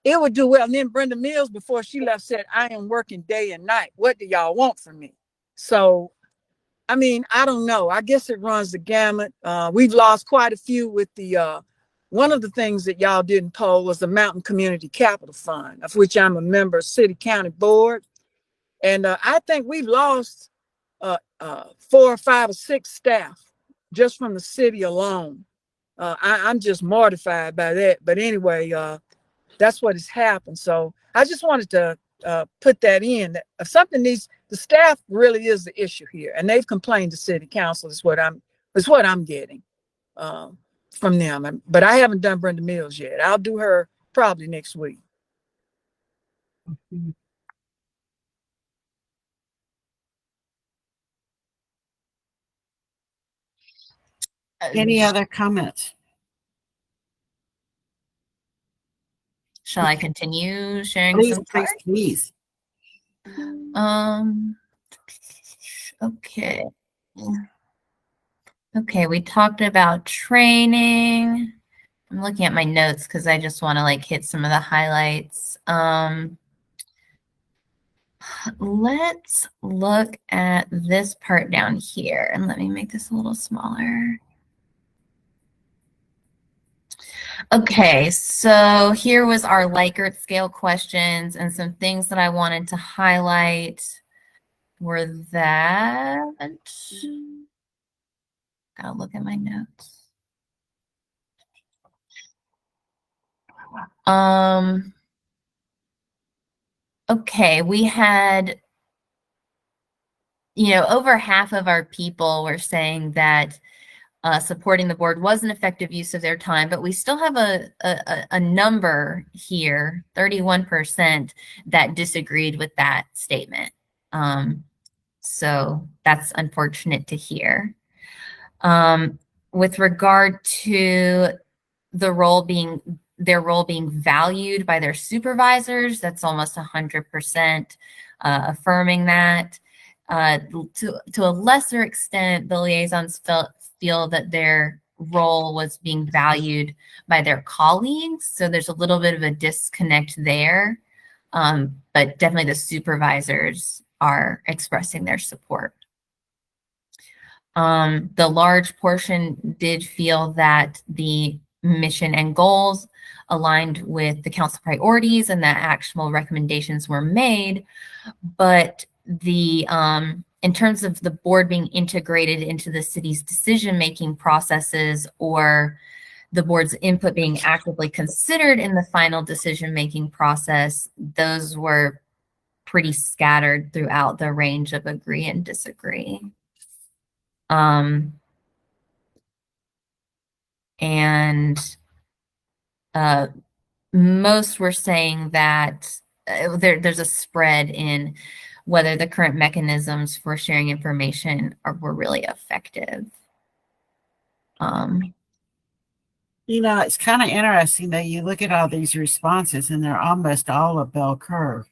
it would do well. And then Brenda Mills, before she left, said, "I am working day and night. What do y'all want from me?" So, I mean, I don't know. I guess it runs the gamut. We've lost quite a few with the, one of the things that y'all didn't poll was the Mountain Community Capital Fund, of which I'm a member of City County Board. And I think we've lost 4 or 5 or 6 staff just from the city alone. I'm just mortified by that. But anyway, that's what has happened. So I just wanted to put that in. If something needs, the staff really is the issue here, and they've complained to city council. Is what I'm getting from them. But I haven't done Brenda Mills yet. I'll do her probably next week. Any other comments? Shall I continue sharing Please, some please, cards? please. Okay. Okay, we talked about training. I'm looking at my notes because I just want to like hit some of the highlights. Let's look at this part down here, and let me make this a little smaller. Okay, so here was our Likert scale questions, and some things that I wanted to highlight were that, gotta look at my notes. Okay, we had, over half of our people were saying that supporting the board was an effective use of their time, but we still have a number here, 31%, that disagreed with that statement. So that's unfortunate to hear. With regard to their role being valued by their supervisors, that's almost 100% affirming that. To a lesser extent, the liaisons feel that their role was being valued by their colleagues. So there's a little bit of a disconnect there, but definitely the supervisors are expressing their support. The large portion did feel that the mission and goals aligned with the council priorities and that actionable recommendations were made, but the in terms of the board being integrated into the city's decision-making processes or the board's input being actively considered in the final decision-making process, those were pretty scattered throughout the range of agree and disagree. Most were saying that there's a spread in whether the current mechanisms for sharing information were really effective. It's kind of interesting that you look at all these responses and they're almost all a bell curve,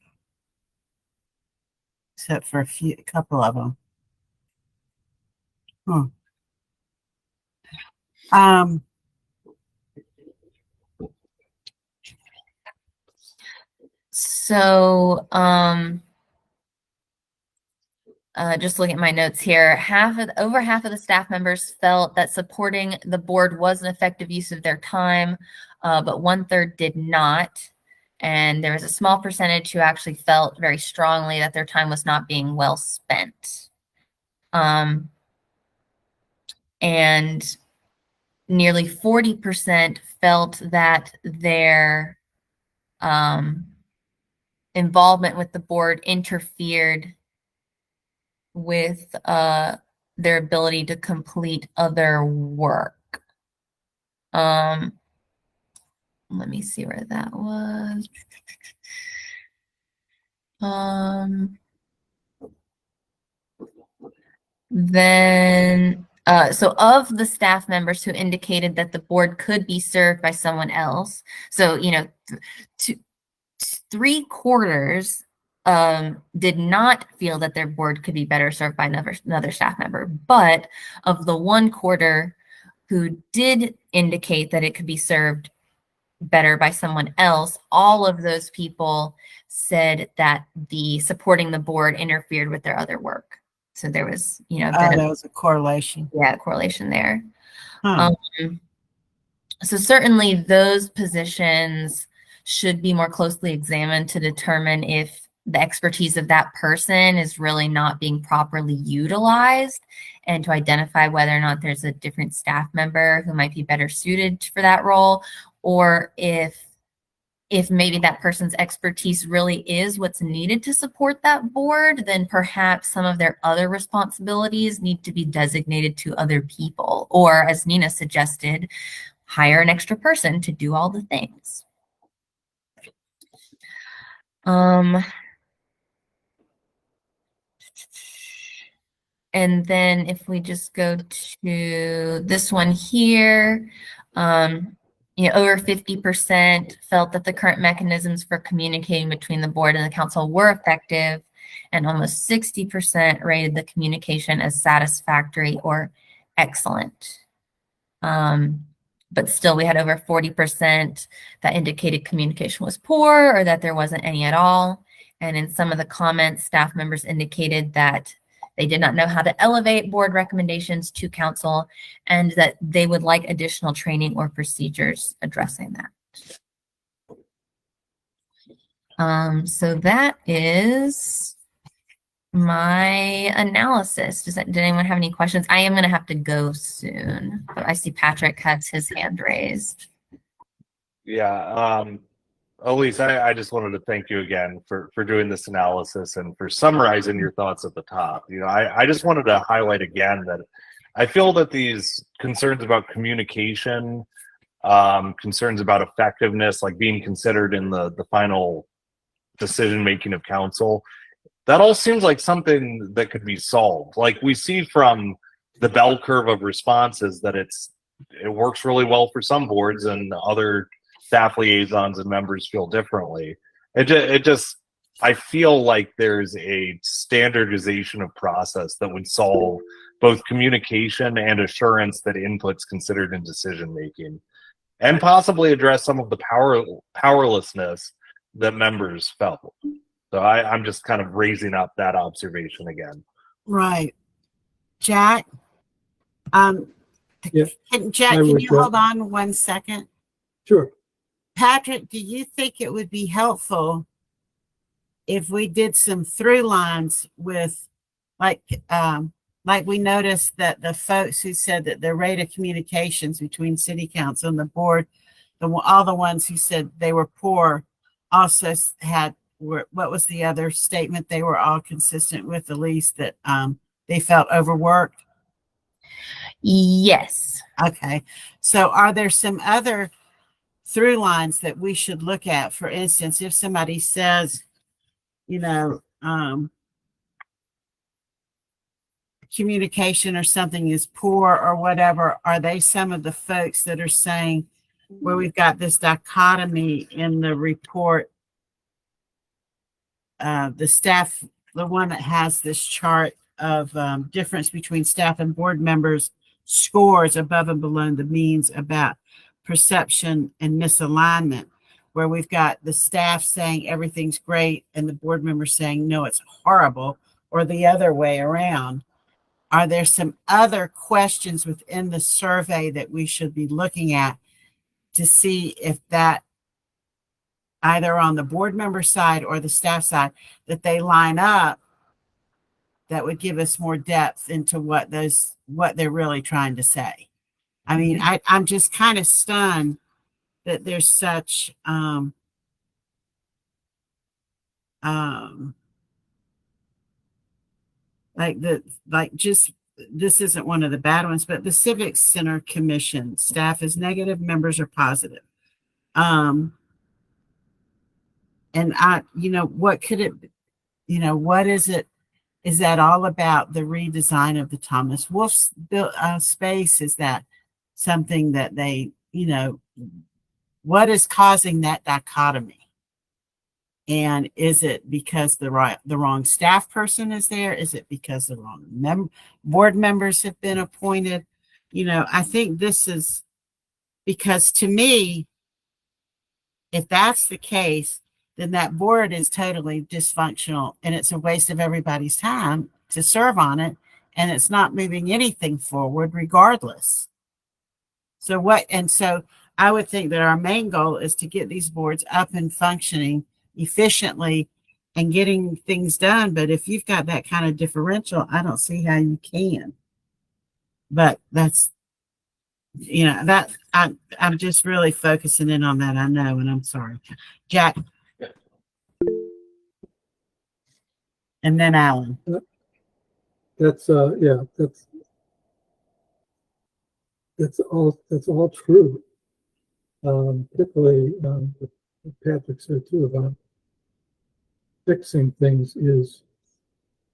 except for a couple of them. Um, So, just looking at my notes here, over half of the staff members felt that supporting the board was an effective use of their time, but 1/3 did not. And there was a small percentage who actually felt very strongly that their time was not being well spent. And nearly 40% felt that their involvement with the board interfered with their ability to complete other work. Let me see where that was. Then, so of the staff members who indicated that the board could be served by someone else, so, you know, 3/4 did not feel that their board could be better served by another staff member. But of the 1/4 who did indicate that it could be served better by someone else, all of those people said that the supporting the board interfered with their other work. So there was, you know, there was a correlation. Yeah, correlation there. Huh. So certainly those positions should be more closely examined to determine if the expertise of that person is really not being properly utilized, and to identify whether or not there's a different staff member who might be better suited for that role, or if maybe that person's expertise really is what's needed to support that board, then perhaps some of their other responsibilities need to be designated to other people, or as Nina suggested, hire an extra person to do all the things. And then if we just go to this one here, you know, over 50% felt that the current mechanisms for communicating between the board and the council were effective, and almost 60% rated the communication as satisfactory or excellent. But still, we had over 40% that indicated communication was poor or that there wasn't any at all. And in some of the comments, staff members indicated that they did not know how to elevate board recommendations to council, and that they would like additional training or procedures addressing that. So that is my analysis. Did anyone have any questions? I am going to have to go soon. I see Patrick has his hand raised. Yeah. Elise, I just wanted to thank you again for doing this analysis and for summarizing your thoughts at the top. You know, I just wanted to highlight again that I feel that these concerns about communication, concerns about effectiveness, like being considered in the final decision making of council, that all seems like something that could be solved. Like we see from the bell curve of responses that it works really well for some boards, and other staff liaisons and members feel differently. I feel like there's a standardization of process that would solve both communication and assurance that input's considered in decision making, and possibly address some of the powerlessness that members felt. So I'm just kind of raising up that observation again. Right. Jack? Yeah, Jack, can you hold on 1 second? sure. Patrick, do you think it would be helpful if we did some through lines with, like we noticed that the folks who said that the rate of communications between city council and the board, all the ones who said they were poor, also what was the other statement? They were all consistent with, Elise, that they felt overworked? Yes. Okay. So are there some other through lines that we should look at? For instance, if somebody says, you know, communication or something is poor or whatever, are they some of the folks that are saying, where we've got this dichotomy in the report, the staff, the one that has this chart difference between staff and board members scores above and below the means about perception and misalignment, where we've got the staff saying everything's great and the board members saying no, it's horrible, or the other way around. Are there some other questions within the survey that we should be looking at to see if that, either on the board member side or the staff side, that they line up, that would give us more depth into what they're really trying to say? I mean, I'm just kind of stunned that there's such this isn't one of the bad ones, but the Civic Center Commission staff is negative, members are positive. And what could it, what is it? Is that all about the redesign of the Thomas Wolfe space? Is that something that they, what is causing that dichotomy? And is it because the wrong staff person is there? Is it because the wrong board members have been appointed? I think this is because, to me, if that's the case, then that board is totally dysfunctional and it's a waste of everybody's time to serve on it, and it's not moving anything forward regardless. So I would think that our main goal is to get these boards up and functioning efficiently and getting things done. But if you've got that kind of differential, I don't see how you can. But that's, that I'm just really focusing in on that. I know, and I'm sorry. Jack. And then Alan. That's all true. Particularly what Patrick said too about fixing things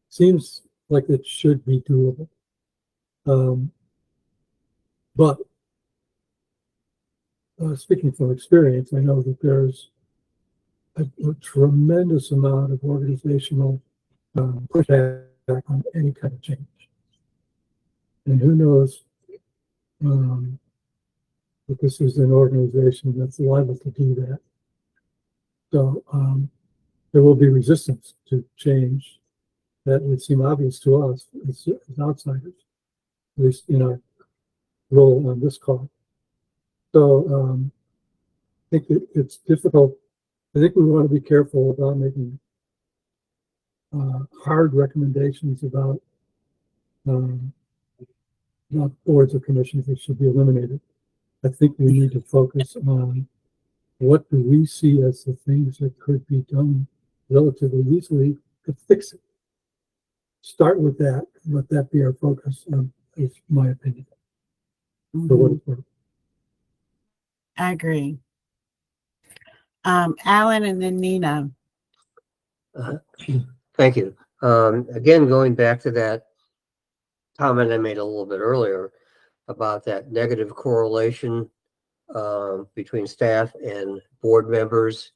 seems like it should be doable. But speaking from experience, I know that there's a tremendous amount of organizational pushback on any kind of change. And who knows that this is an organization that's liable to do that. So there will be resistance to change that would seem obvious to us as outsiders, at least in our role on this call. So I think it's difficult. I think we want to be careful about making hard recommendations about boards or commissions that should be eliminated. I think we need to focus on what do we see as the things that could be done relatively easily to fix it. Start with that. Let that be our focus, is my opinion. Mm-hmm. For what it's worth. I agree. Alan and then Nina. Thank you. Again, going back to that comment I made a little bit earlier about that negative correlation between staff and board members,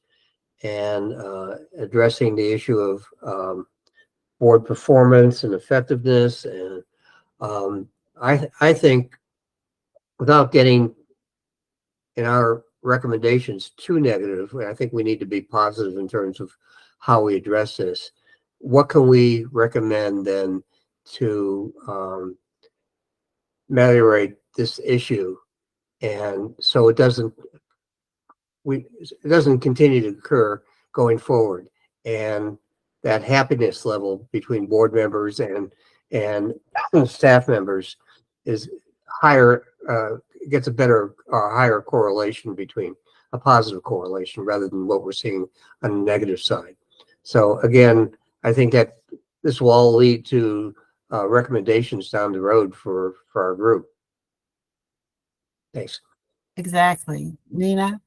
and addressing the issue of board performance and effectiveness. And I think, without getting in our recommendations too negative, I think we need to be positive in terms of how we address this. What can we recommend then to ameliorate this issue, and so it doesn't continue to occur going forward, and that happiness level between board members and staff members is higher, gets a better or higher correlation, between a positive correlation rather than what we're seeing on the negative side. So again, I think that this will all lead to recommendations down the road for our group. Thanks. Exactly. Nina?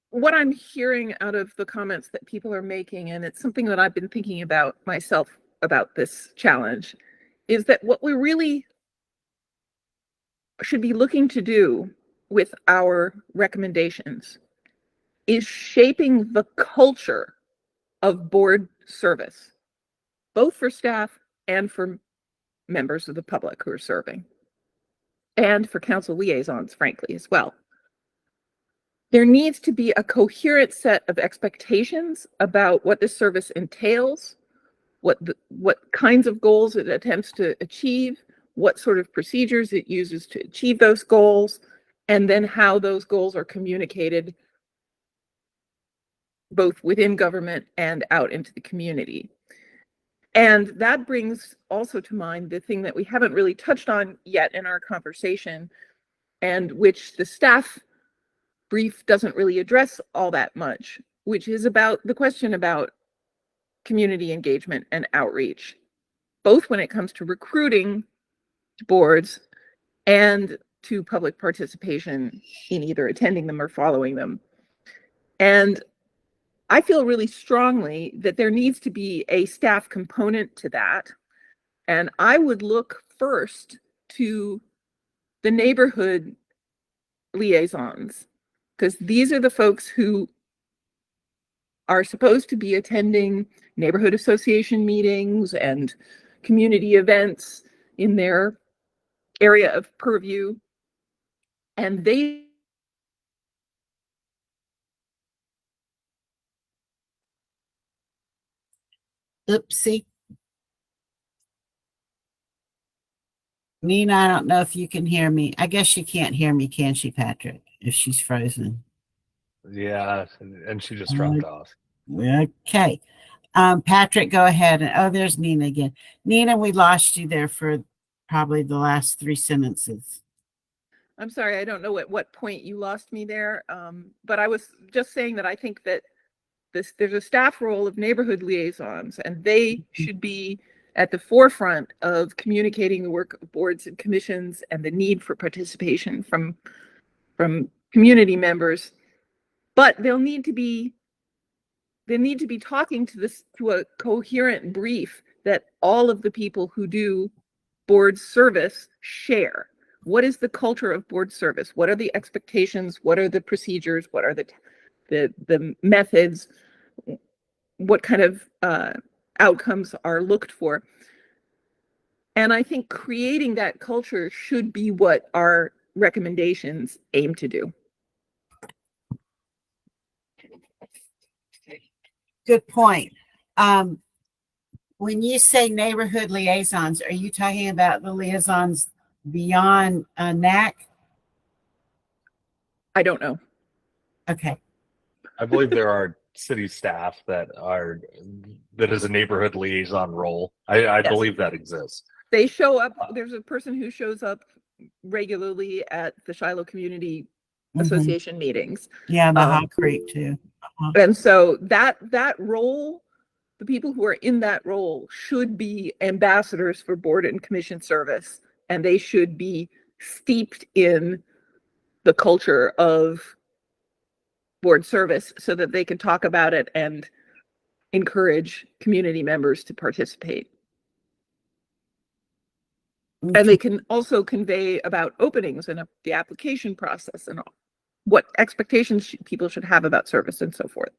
What I'm hearing out of the comments that people are making, and it's something that I've been thinking about myself about this challenge, is that what we really should be looking to do with our recommendations is shaping the culture of board service. both for staff and for members of the public who are serving, and for council liaisons, frankly, as well. There needs to be a coherent set of expectations about what this service entails, what kinds of goals it attempts to achieve, what sort of procedures it uses to achieve those goals, and then how those goals are communicated both within government and out into the community. And that brings also to mind the thing that we haven't really touched on yet in our conversation, and which the staff brief doesn't really address all that much, which is about the question about community engagement and outreach, both when it comes to recruiting to boards and to public participation in either attending them or following them. And I feel really strongly that there needs to be a staff component to that. And I would look first to the neighborhood liaisons, because these are the folks who are supposed to be attending neighborhood association meetings and community events in their area of purview. And they Oopsie. Nina, I don't know if you can hear me. I guess she can't hear me, can she, Patrick? If she's frozen. Yeah, and she just dropped off. Okay. Patrick, go ahead. Oh, there's Nina again. Nina, we lost you there for probably the last 3 sentences. I'm sorry, I don't know at what point you lost me there, but I was just saying that I think that there's a staff role of neighborhood liaisons, and they should be at the forefront of communicating the work of boards and commissions and the need for participation from community members. But they'll need to be talking to a coherent brief that all of the people who do board service share. What is the culture of board service? What are the expectations? What are the procedures? What are the methods? What kind of outcomes are looked for? And I think creating that culture should be what our recommendations aim to do. Good point. When you say neighborhood liaisons, are you talking about the liaisons beyond NAC? I don't know. Okay. I believe there are city staff that is a neighborhood liaison role. I Yes. believe that exists. They show up. There's a person who shows up regularly at the Shiloh Community Association meetings. Yeah, the Hot Creek too. And so that role, the people who are in that role should be ambassadors for board and commission service, and they should be steeped in the culture of board service so that they can talk about it and encourage community members to participate. Okay. And they can also convey about openings and the application process and what expectations people should have about service and so forth.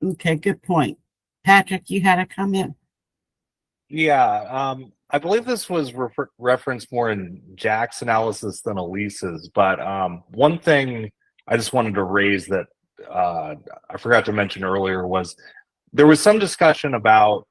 Okay, good point. Patrick, you had a comment? Yeah, I believe this was referenced more in Jack's analysis than Elise's, but one thing I just wanted to raise that I forgot to mention earlier was there was some discussion about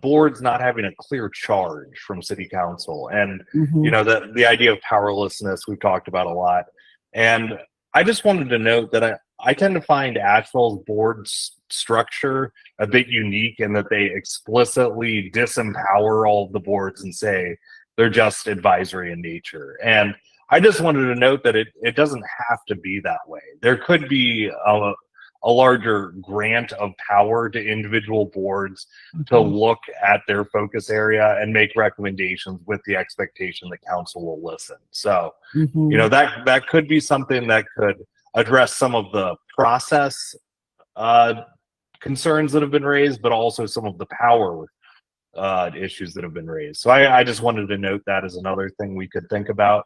boards not having a clear charge from city council, and you know, the idea of powerlessness we've talked about a lot. And I just wanted to note that I tend to find Asheville's board structure a bit unique in that they explicitly disempower all of the boards and say they're just advisory in nature. And I just wanted to note that it doesn't have to be that way. There could be a larger grant of power to individual boards to look at their focus area and make recommendations with the expectation the council will listen. So, you know, that could be something that could address some of the process concerns that have been raised, but also some of the power issues that have been raised. So I just wanted to note that as another thing we could think about.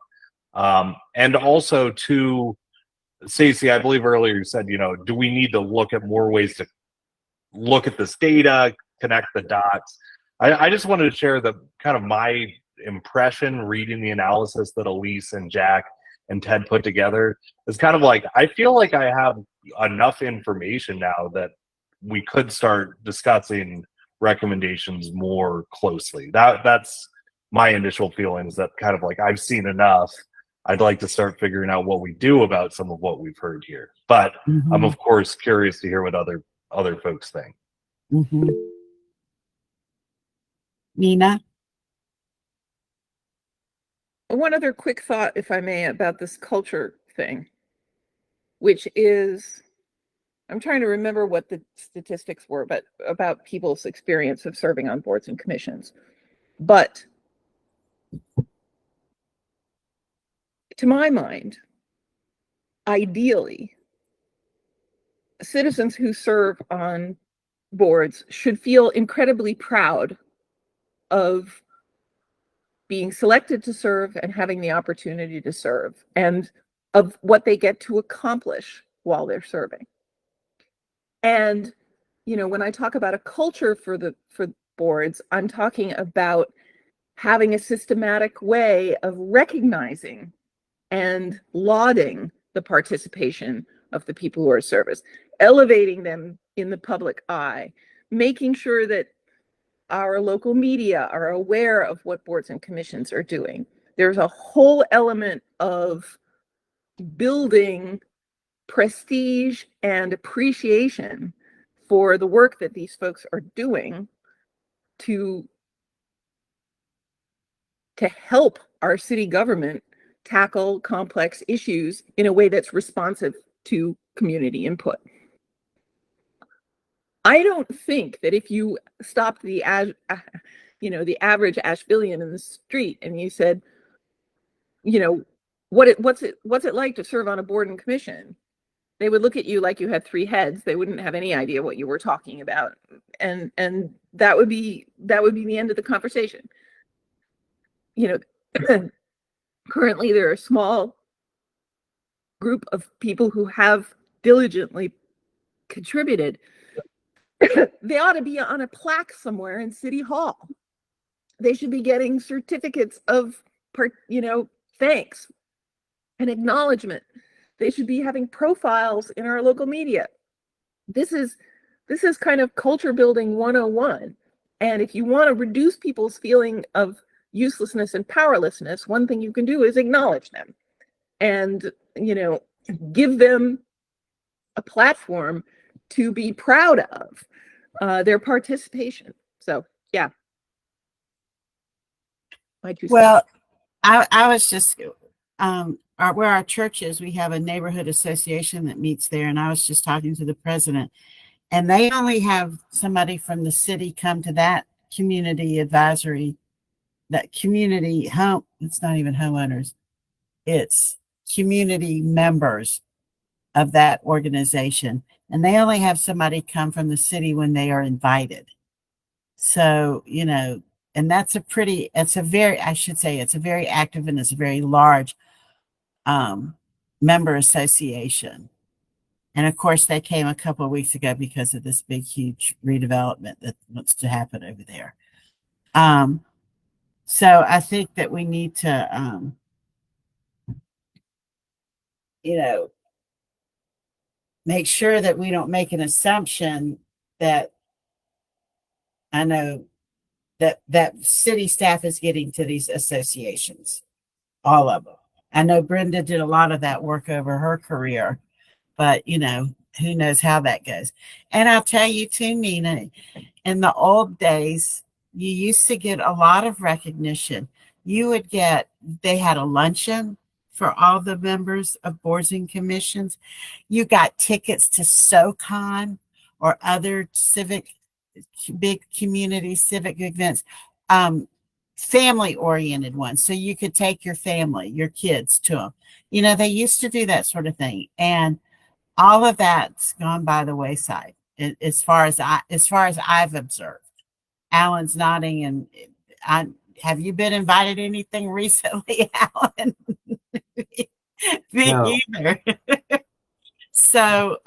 And also to Stacey, I believe earlier you said, you know, do we need to look at more ways to look at this data, connect the dots. I just wanted to share the kind of my impression reading the analysis that Elise and Jack and Ted put together. Is kind of like, I feel like I have enough information now that we could start discussing recommendations more closely. That's my initial feelings, that kind of like, I've seen enough. I'd like to start figuring out what we do about some of what we've heard here. But I'm of course curious to hear what other folks think. Nina? One other quick thought, if I may, about this culture thing, which is, I'm trying to remember what the statistics were, but about people's experience of serving on boards and commissions. But to my mind, ideally, citizens who serve on boards should feel incredibly proud of being selected to serve and having the opportunity to serve, and of what they get to accomplish while they're serving. And, you know, when I talk about a culture for boards, I'm talking about having a systematic way of recognizing and lauding the participation of the people who are service, elevating them in the public eye, making sure that our local media are aware of what boards and commissions are doing. There's a whole element of building prestige and appreciation for the work that these folks are doing to help our city government tackle complex issues in a way that's responsive to community input. I don't think that if you stopped the average Ashevillean in the street and you said, you know, what's it like to serve on a board and commission, they would look at you like you had three heads. They wouldn't have any idea what you were talking about, and that would be the end of the conversation. You know, currently there are a small group of people who have diligently contributed. They ought to be on a plaque somewhere in City Hall. They should be getting certificates of, thanks and acknowledgement. They should be having profiles in our local media. This is kind of culture building 101. And if you want to reduce people's feeling of uselessness and powerlessness, one thing you can do is acknowledge them and, give them a platform to be proud of their participation. So, yeah. Well, I was just, where our church is, we have a neighborhood association that meets there. And I was just talking to the president, and they only have somebody from the city come to that community advisory, that community home. It's not even homeowners. It's community members of that organization. And they only have somebody come from the city when they are invited. So, and it's a very active and it's a very large member association. And of course, they came a couple of weeks ago because of this big, huge redevelopment that wants to happen over there. So I think that we need to, make sure that we don't make an assumption that I know that city staff is getting to these associations, all of them. I know Brenda did a lot of that work over her career, but who knows how that goes. And I'll tell you too, Nina, in the old days, you used to get a lot of recognition. They had a luncheon for all the members of boards and commissions. You got tickets to SoCon or other big community civic events, family oriented ones. So you could take your family, your kids to them. They used to do that sort of thing. And all of that's gone by the wayside as far as I've observed. Alan's nodding, and have you been invited to anything recently, Alan? Me No. either. So,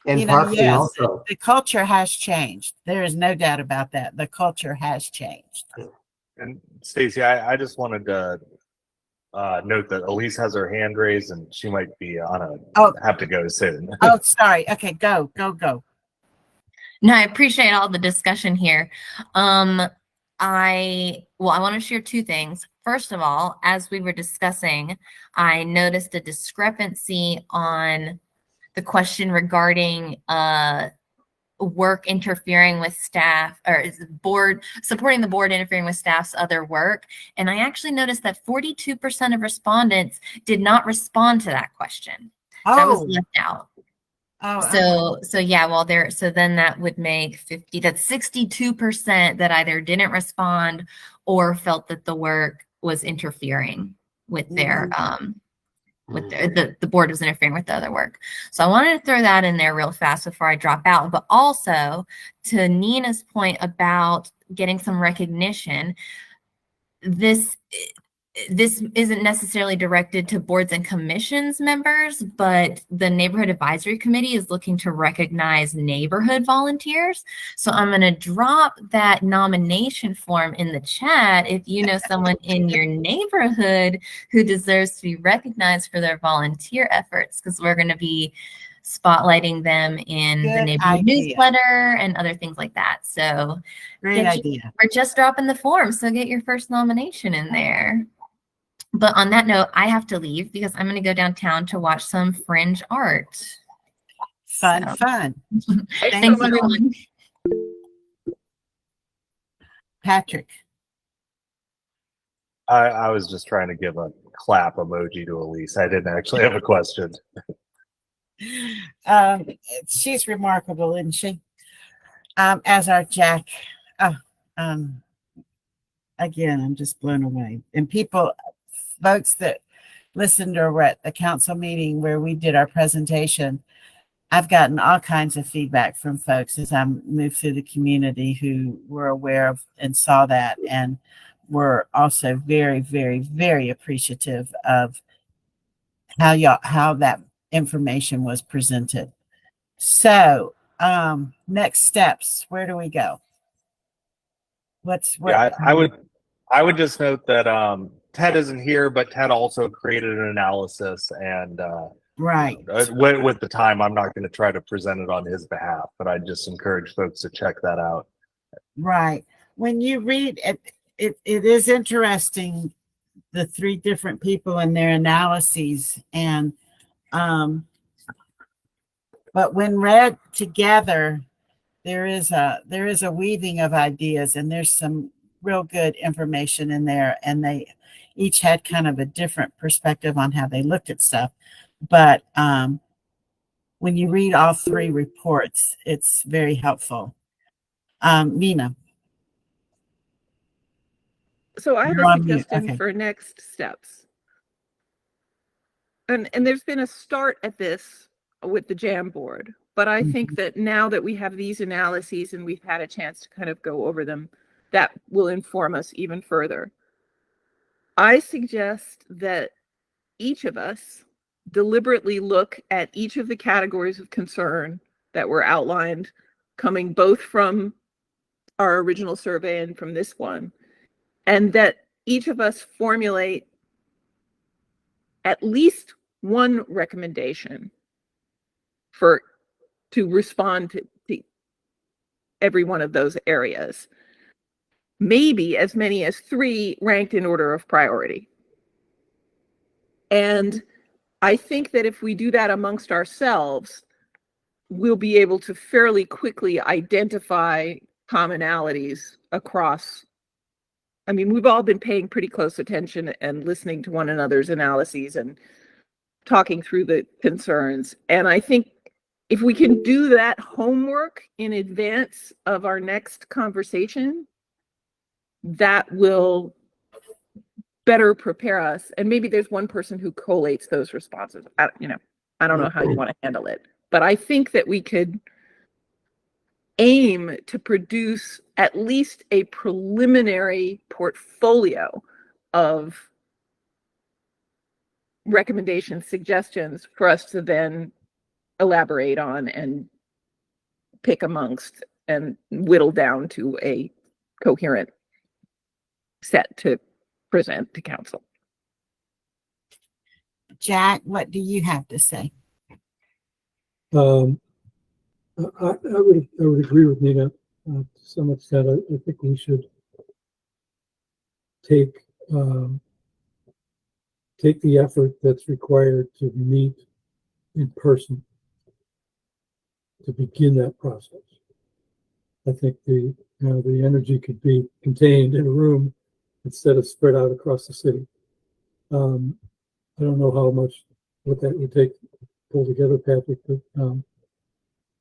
And You know, Parkland yes, also. the culture has changed. There is no doubt about that. The culture has changed. And Stacy, I just wanted to note that Elise has her hand raised and she might be on have to go soon. Oh, sorry. Okay, go. No, I appreciate all the discussion here. I want to share two things. First of all, as we were discussing, I noticed a discrepancy on the question regarding work interfering with staff, or is the board supporting the board interfering with staff's other work. And I actually noticed that 42% of respondents did not respond to that question. That was left out. So yeah, so then that would make 50, that's 62% that either didn't respond or felt that the work was interfering with their with the board was interfering with the other work. So I wanted to throw that in there real fast before I drop out. But also to Nina's point about getting some recognition, this isn't necessarily directed to boards and commissions members, but the neighborhood advisory committee is looking to recognize neighborhood volunteers. So I'm going to drop that nomination form in the chat if you know someone in your neighborhood who deserves to be recognized for their volunteer efforts, because we're going to be spotlighting them in the neighborhood newsletter and other things like that. So great idea. We're just dropping the form, so get your first nomination in there. But on that note, I have to leave because I'm going to go downtown to watch some fringe art. Fun. Thanks, everyone. Patrick. I was just trying to give a clap emoji to Elise. I didn't actually have a question. She's remarkable, isn't she? As our Jack. Again, I'm just blown away. And folks that listened or were at the council meeting where we did our presentation, I've gotten all kinds of feedback from folks as I moved through the community who were aware of and saw that, and were also very, very, very appreciative of how that information was presented. So next steps, where do we go? I would just note that Ted isn't here, but Ted also created an analysis, and right with the time, I'm not going to try to present it on his behalf, but I just encourage folks to check that out. Right. When you read it, it is interesting, the three different people and their analyses, and but when read together, there is a weaving of ideas, and there's some real good information in there, and they each had kind of a different perspective on how they looked at stuff. But when you read all three reports, it's very helpful. Nina. So I have a suggestion for next steps. And there's been a start at this with the JAM board, but I think that now that we have these analyses and we've had a chance to kind of go over them, that will inform us even further. I suggest that each of us deliberately look at each of the categories of concern that were outlined, coming both from our original survey and from this one, and that each of us formulate at least one recommendation to respond to every one of those areas. Maybe as many as 3 ranked in order of priority. And I think that if we do that amongst ourselves, we'll be able to fairly quickly identify commonalities across. I mean, we've all been paying pretty close attention and listening to one another's analyses and talking through the concerns. And I think if we can do that homework in advance of our next conversation, that will better prepare us. And maybe there's one person who collates those responses. I don't know how you want to handle it, but I think that we could aim to produce at least a preliminary portfolio of recommendations, suggestions for us to then elaborate on and pick amongst and whittle down to a coherent set to present to council. Jack, what do you have to say? I would agree with Nina to some extent. I think we should take the effort that's required to meet in person to begin that process. I think the energy could be contained in a room instead of spread out across the city. I don't know what that would take to pull together, Patrick, but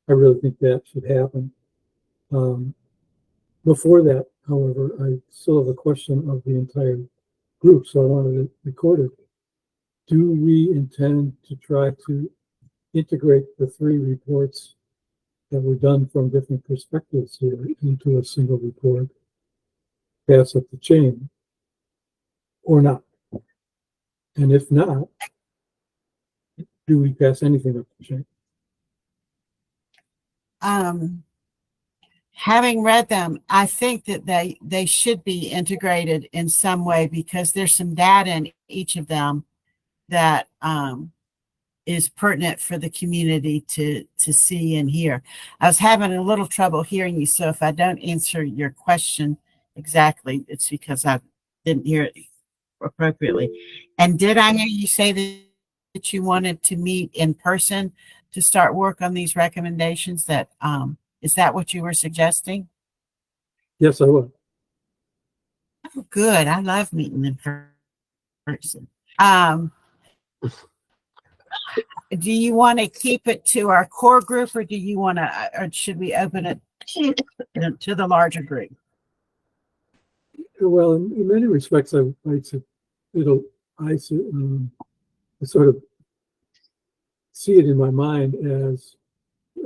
I really think that should happen. Before that, however, I still have a question of the entire group, so I wanted to record it. Do we intend to try to integrate the 3 reports that were done from different perspectives here into a single report, pass up the chain, or not? And if not, do we pass anything up the chain? Having read them, I think that they should be integrated in some way because there's some data in each of them that is pertinent for the community to see and hear. I was having a little trouble hearing you, so if I don't answer your question exactly, it's because I didn't hear it appropriately. And did I hear you say that you wanted to meet in person to start work on these recommendations? That is that what you were suggesting? Yes, I would. Oh, good. I love meeting in person. Do you want to keep it to our core group, or do you want to, or should we open it to the larger group? Well, in many respects, I sort of see it in my mind as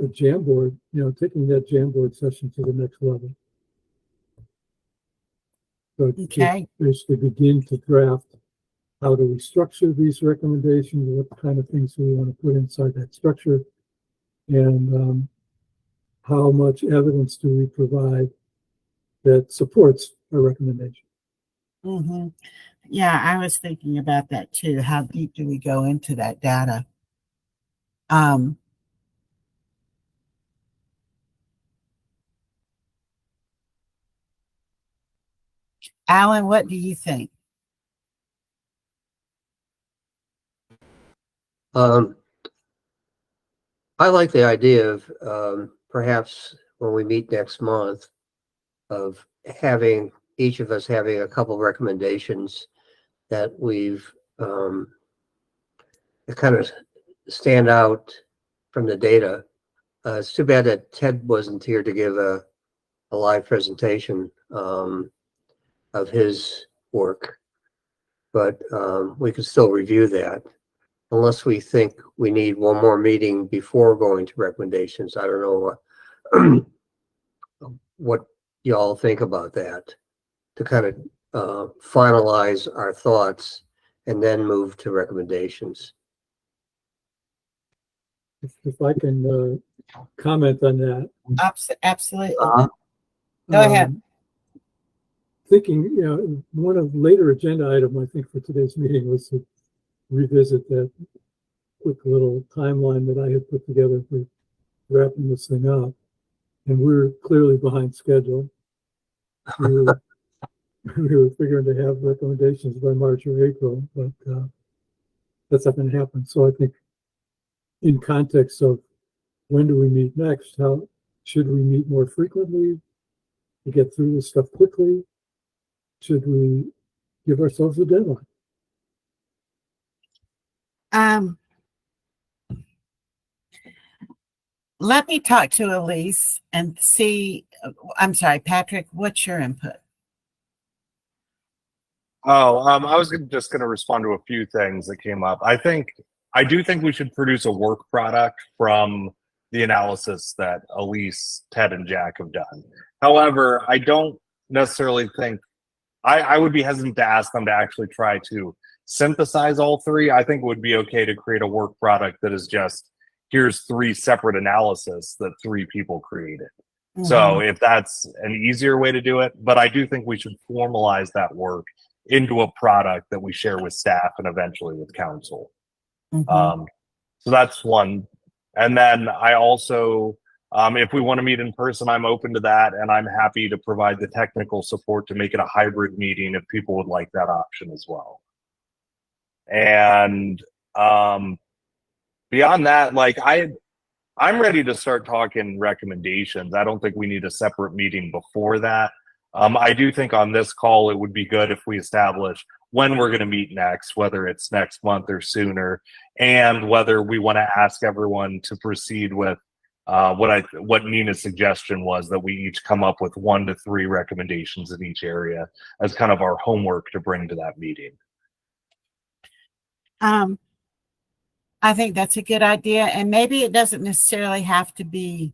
a Jamboard, taking that Jamboard session to the next level. So Okay. to basically begin to draft how do we structure these recommendations, what kind of things do we want to put inside that structure, and how much evidence do we provide that supports a recommendation. Mm-hmm. Yeah, I was thinking about that too. How deep do we go into that data? Alan, what do you think? I like the idea of perhaps when we meet next month of having each of us having a couple recommendations that we've that kind of stand out from the data. It's too bad that Ted wasn't here to give a live presentation of his work, but we could still review that. Unless we think we need one more meeting before going to recommendations. I don't know what y'all think about that, to kind of finalize our thoughts and then move to recommendations. If I can comment on that. Absolutely. Go ahead. Thinking, one of the later agenda item, I think, for today's meeting was to revisit that quick little timeline that I had put together for wrapping this thing up. And we're clearly behind schedule. We were figuring to have recommendations by March or April, but that's not going to happen. So I think in context of when do we meet next, how should we meet more frequently to get through this stuff quickly? Should we give ourselves a deadline? Let me talk to Elise and see. I'm sorry, Patrick, what's your input? Oh, I was just going to respond to a few things that came up. I do think we should produce a work product from the analysis that Elise, Ted, and Jack have done. However, I don't necessarily think, I would be hesitant to ask them to actually try to synthesize all 3. I think it would be okay to create a work product that is just here's 3 separate analysis that 3 people created. Mm-hmm. So if that's an easier way to do it, but I do think we should formalize that work into a product that we share with staff and eventually with council. Mhm. So that's one. And then I also, if we want to meet in person, I'm open to that, and I'm happy to provide the technical support to make it a hybrid meeting if people would like that option as well. And beyond that, like I'm ready to start talking recommendations. I don't think we need a separate meeting before that. I do think on this call, it would be good if we establish when we're going to meet next, whether it's next month or sooner, and whether we want to ask everyone to proceed with what Nina's suggestion was, that we each come up with 1 to 3 recommendations in each area as kind of our homework to bring to that meeting. I think that's a good idea. And maybe it doesn't necessarily have to be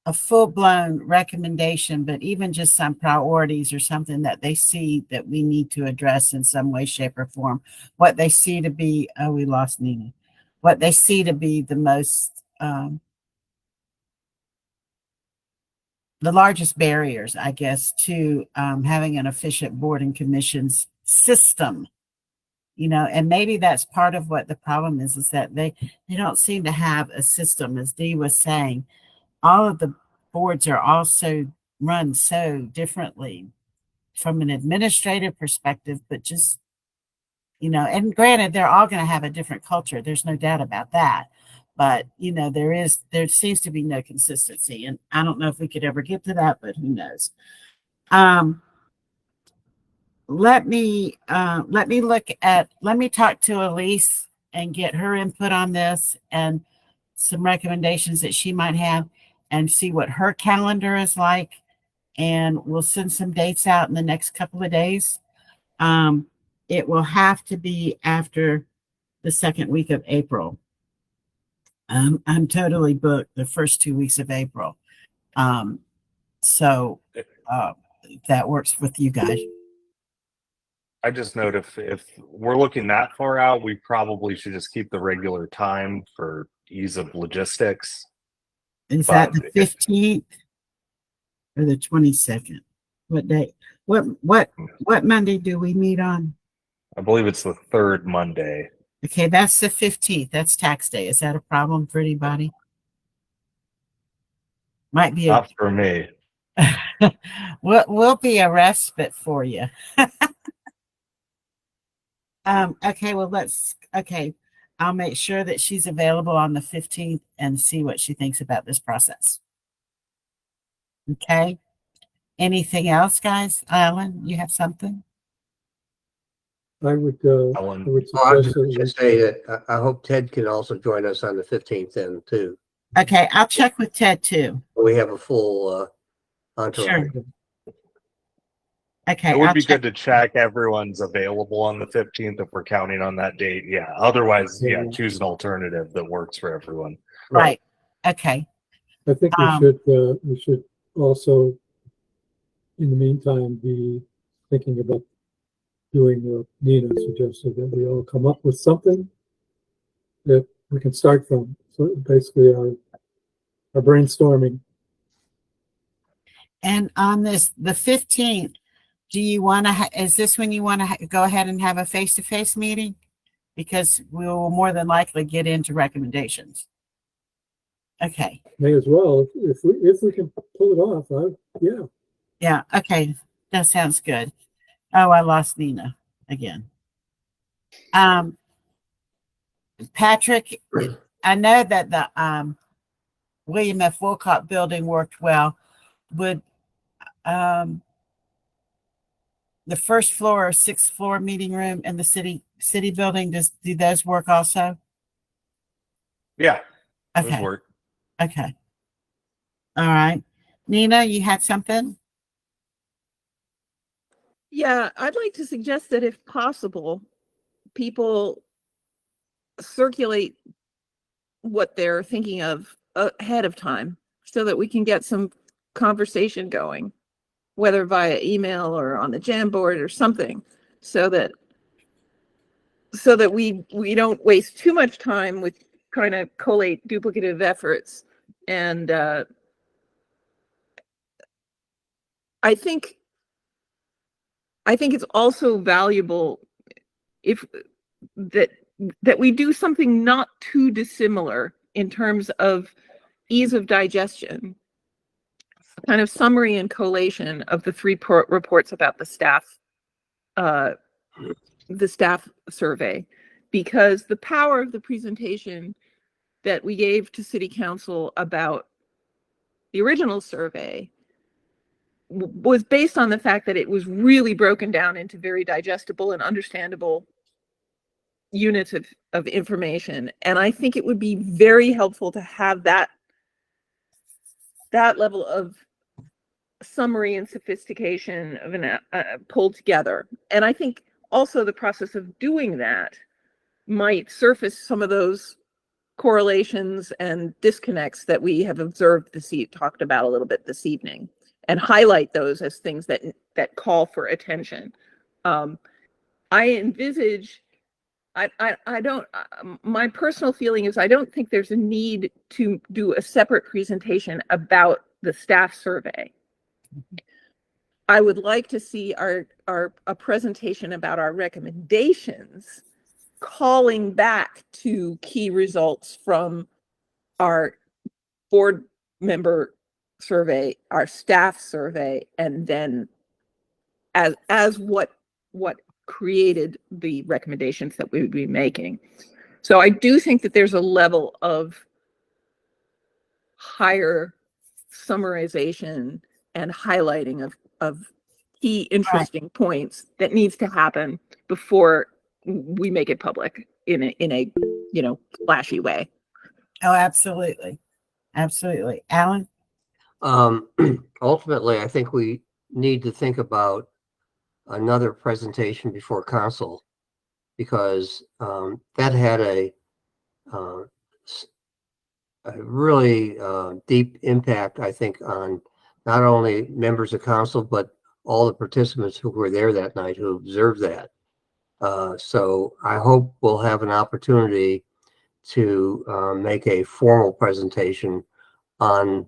a full-blown recommendation, but even just some priorities or something that they see that we need to address in some way, shape, or form. What they see to be, oh, we lost Nina. What they see to be the most, the largest barriers, I guess, to having an efficient board and commissions system. You know, and maybe that's part of what the problem is that they don't seem to have a system. As Dee was saying, all of the boards are also run so differently from an administrative perspective, but just, you know, and granted, they're all going to have a different culture. There's no doubt about that. But, you know, there seems to be no consistency. And I don't know if we could ever get to that, but who knows? Let me talk to Elise and get her input on this and some recommendations that she might have, and see what her calendar is like. And we'll send some dates out in the next couple of days. It will have to be after the 2nd week of April. I'm totally booked the first 2 weeks of April. So that works with you guys. I just note if we're looking that far out, we probably should just keep the regular time for ease of logistics. Is that the 15th or the 22nd? What day? What Monday do we meet on? I believe it's the 3rd Monday. Okay, that's the 15th. That's tax day. Is that a problem for anybody? Might be Not for me. We'll be a respite for you. Okay, well, I'll make sure that she's available on the 15th and see what she thinks about this process. Okay. Anything else, guys? Alan, you have something? I would Ellen. I was suggest just going to say that I hope Ted can also join us on the 15th then too. Okay, I'll check with Ted too. We have a full entourage. Sure. Okay, It would I'll be check. good to check everyone's available on the 15th if we're counting on that date. Yeah. Otherwise, yeah, choose an alternative that works for everyone. Right. Okay. I think we should also, in the meantime, be thinking about doing what Nina suggested, that we all come up with something that we can start from. So basically our brainstorming. And on the 15th, do you want to, is this when you want to go ahead and have a face-to-face meeting? Because we will more than likely get into recommendations. Okay. May as well, if we can pull it off. Yeah. Yeah. Okay. That sounds good. Oh, I lost Nina again. Patrick, I know that the William F. Wolcott building worked well. Would the first floor or 6th floor meeting room in the city building, do those work also? Yeah. Those Okay. work. Okay. All right. Nina, you had something? Yeah, I'd like to suggest that if possible, people circulate what they're thinking of ahead of time so that we can get some conversation going, whether via email or on the Jamboard or something, so that we don't waste too much time with kind of collate duplicative efforts. And I think it's also valuable if that we do something not too dissimilar in terms of ease of digestion, kind of summary and collation of the three reports about the staff survey, because the power of the presentation that we gave to City Council about the original survey was based on the fact that it was really broken down into very digestible and understandable units of information. And I think it would be very helpful to have that level of summary and sophistication of an pulled together. And I think also the process of doing that might surface some of those correlations and disconnects that we have observed talked about a little bit this evening, and highlight those as things that call for attention. I envisage, I don't, my personal feeling is I don't think there's a need to do a separate presentation about the staff survey. I would like to see a presentation about our recommendations, calling back to key results from our board member survey, our staff survey, and then as what created the recommendations that we would be making. So I do think that there's a level of higher summarization and highlighting of key interesting points that needs to happen before we make it public in a flashy way. Oh, absolutely. Absolutely. Alan? Ultimately, I think we need to think about another presentation before council, because that had a really deep impact, I think, on not only members of council, but all the participants who were there that night who observed that. So I hope we'll have an opportunity to make a formal presentation on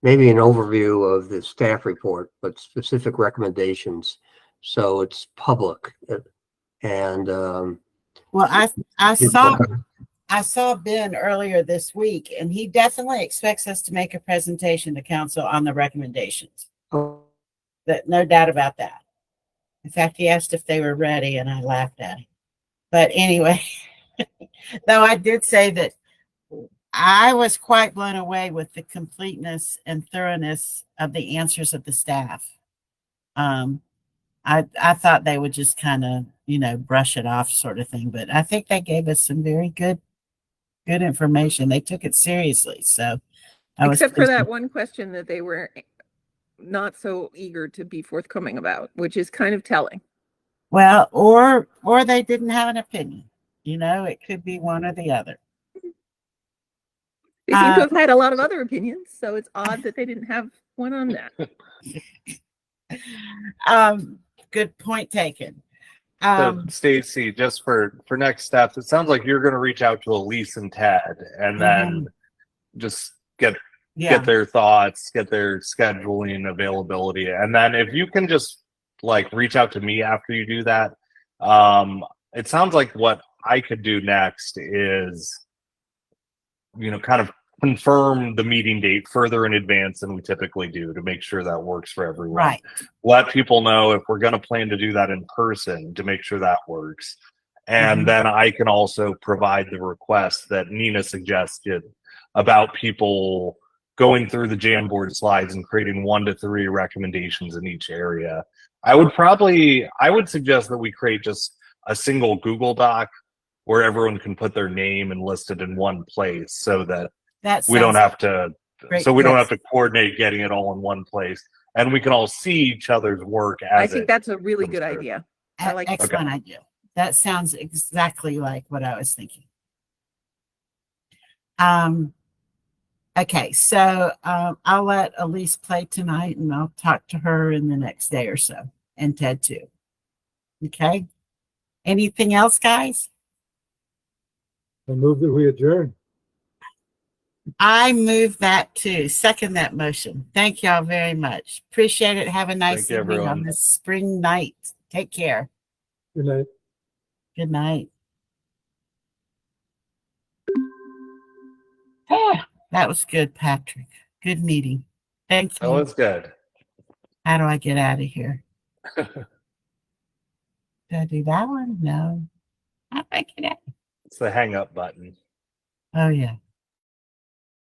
maybe an overview of the staff report, but specific recommendations, so it's public. And Well, I saw Ben earlier this week, and he definitely expects us to make a presentation to council on the recommendations. That, no doubt about that. In fact, he asked if they were ready, and I laughed at him. But anyway, though I did say that I was quite blown away with the completeness and thoroughness of the answers of the staff. I thought they would just kind of, brush it off sort of thing, but I think they gave us some very good information. They took it seriously. So except for that one question that they were not so eager to be forthcoming about, which is kind of telling. Well, or they didn't have an opinion. It could be one or the other. They seem to have had a lot of other opinions, so it's odd that they didn't have one on that. Good point taken. So Stacy, just for next steps, it sounds like you're going to reach out to Elise and Ted, and then just get their thoughts, get their scheduling availability, and then if you can just reach out to me after you do that. It sounds like what I could do next is, kind of confirm the meeting date further in advance than we typically do to make sure that works for everyone. Right. Let people know if we're going to plan to do that in person to make sure that works. And then I can also provide the request that Nina suggested about people going through the Jamboard slides and creating 1 to 3 recommendations in each area. I would suggest that we create just a single Google Doc where everyone can put their name and list it in one place, so that we don't have to coordinate getting it all in one place, and we can all see each other's work. I think that's a really good idea. I like excellent idea. That sounds exactly like what I was thinking. Okay, so I'll let Elise play tonight, and I'll talk to her in the next day or so, and Ted too. Okay. Anything else, guys? I move that we adjourn. I move that too. Second that motion. Thank y'all very much. Appreciate it. Have a nice Thank you, evening on everyone. this spring night. Take care. Good night. Good night. Ah, that was good, Patrick. Good meeting. Thank That you. was good. How do I get out of here? Do I do that one? No. How do I get out? It's the hang up button. Oh, yeah.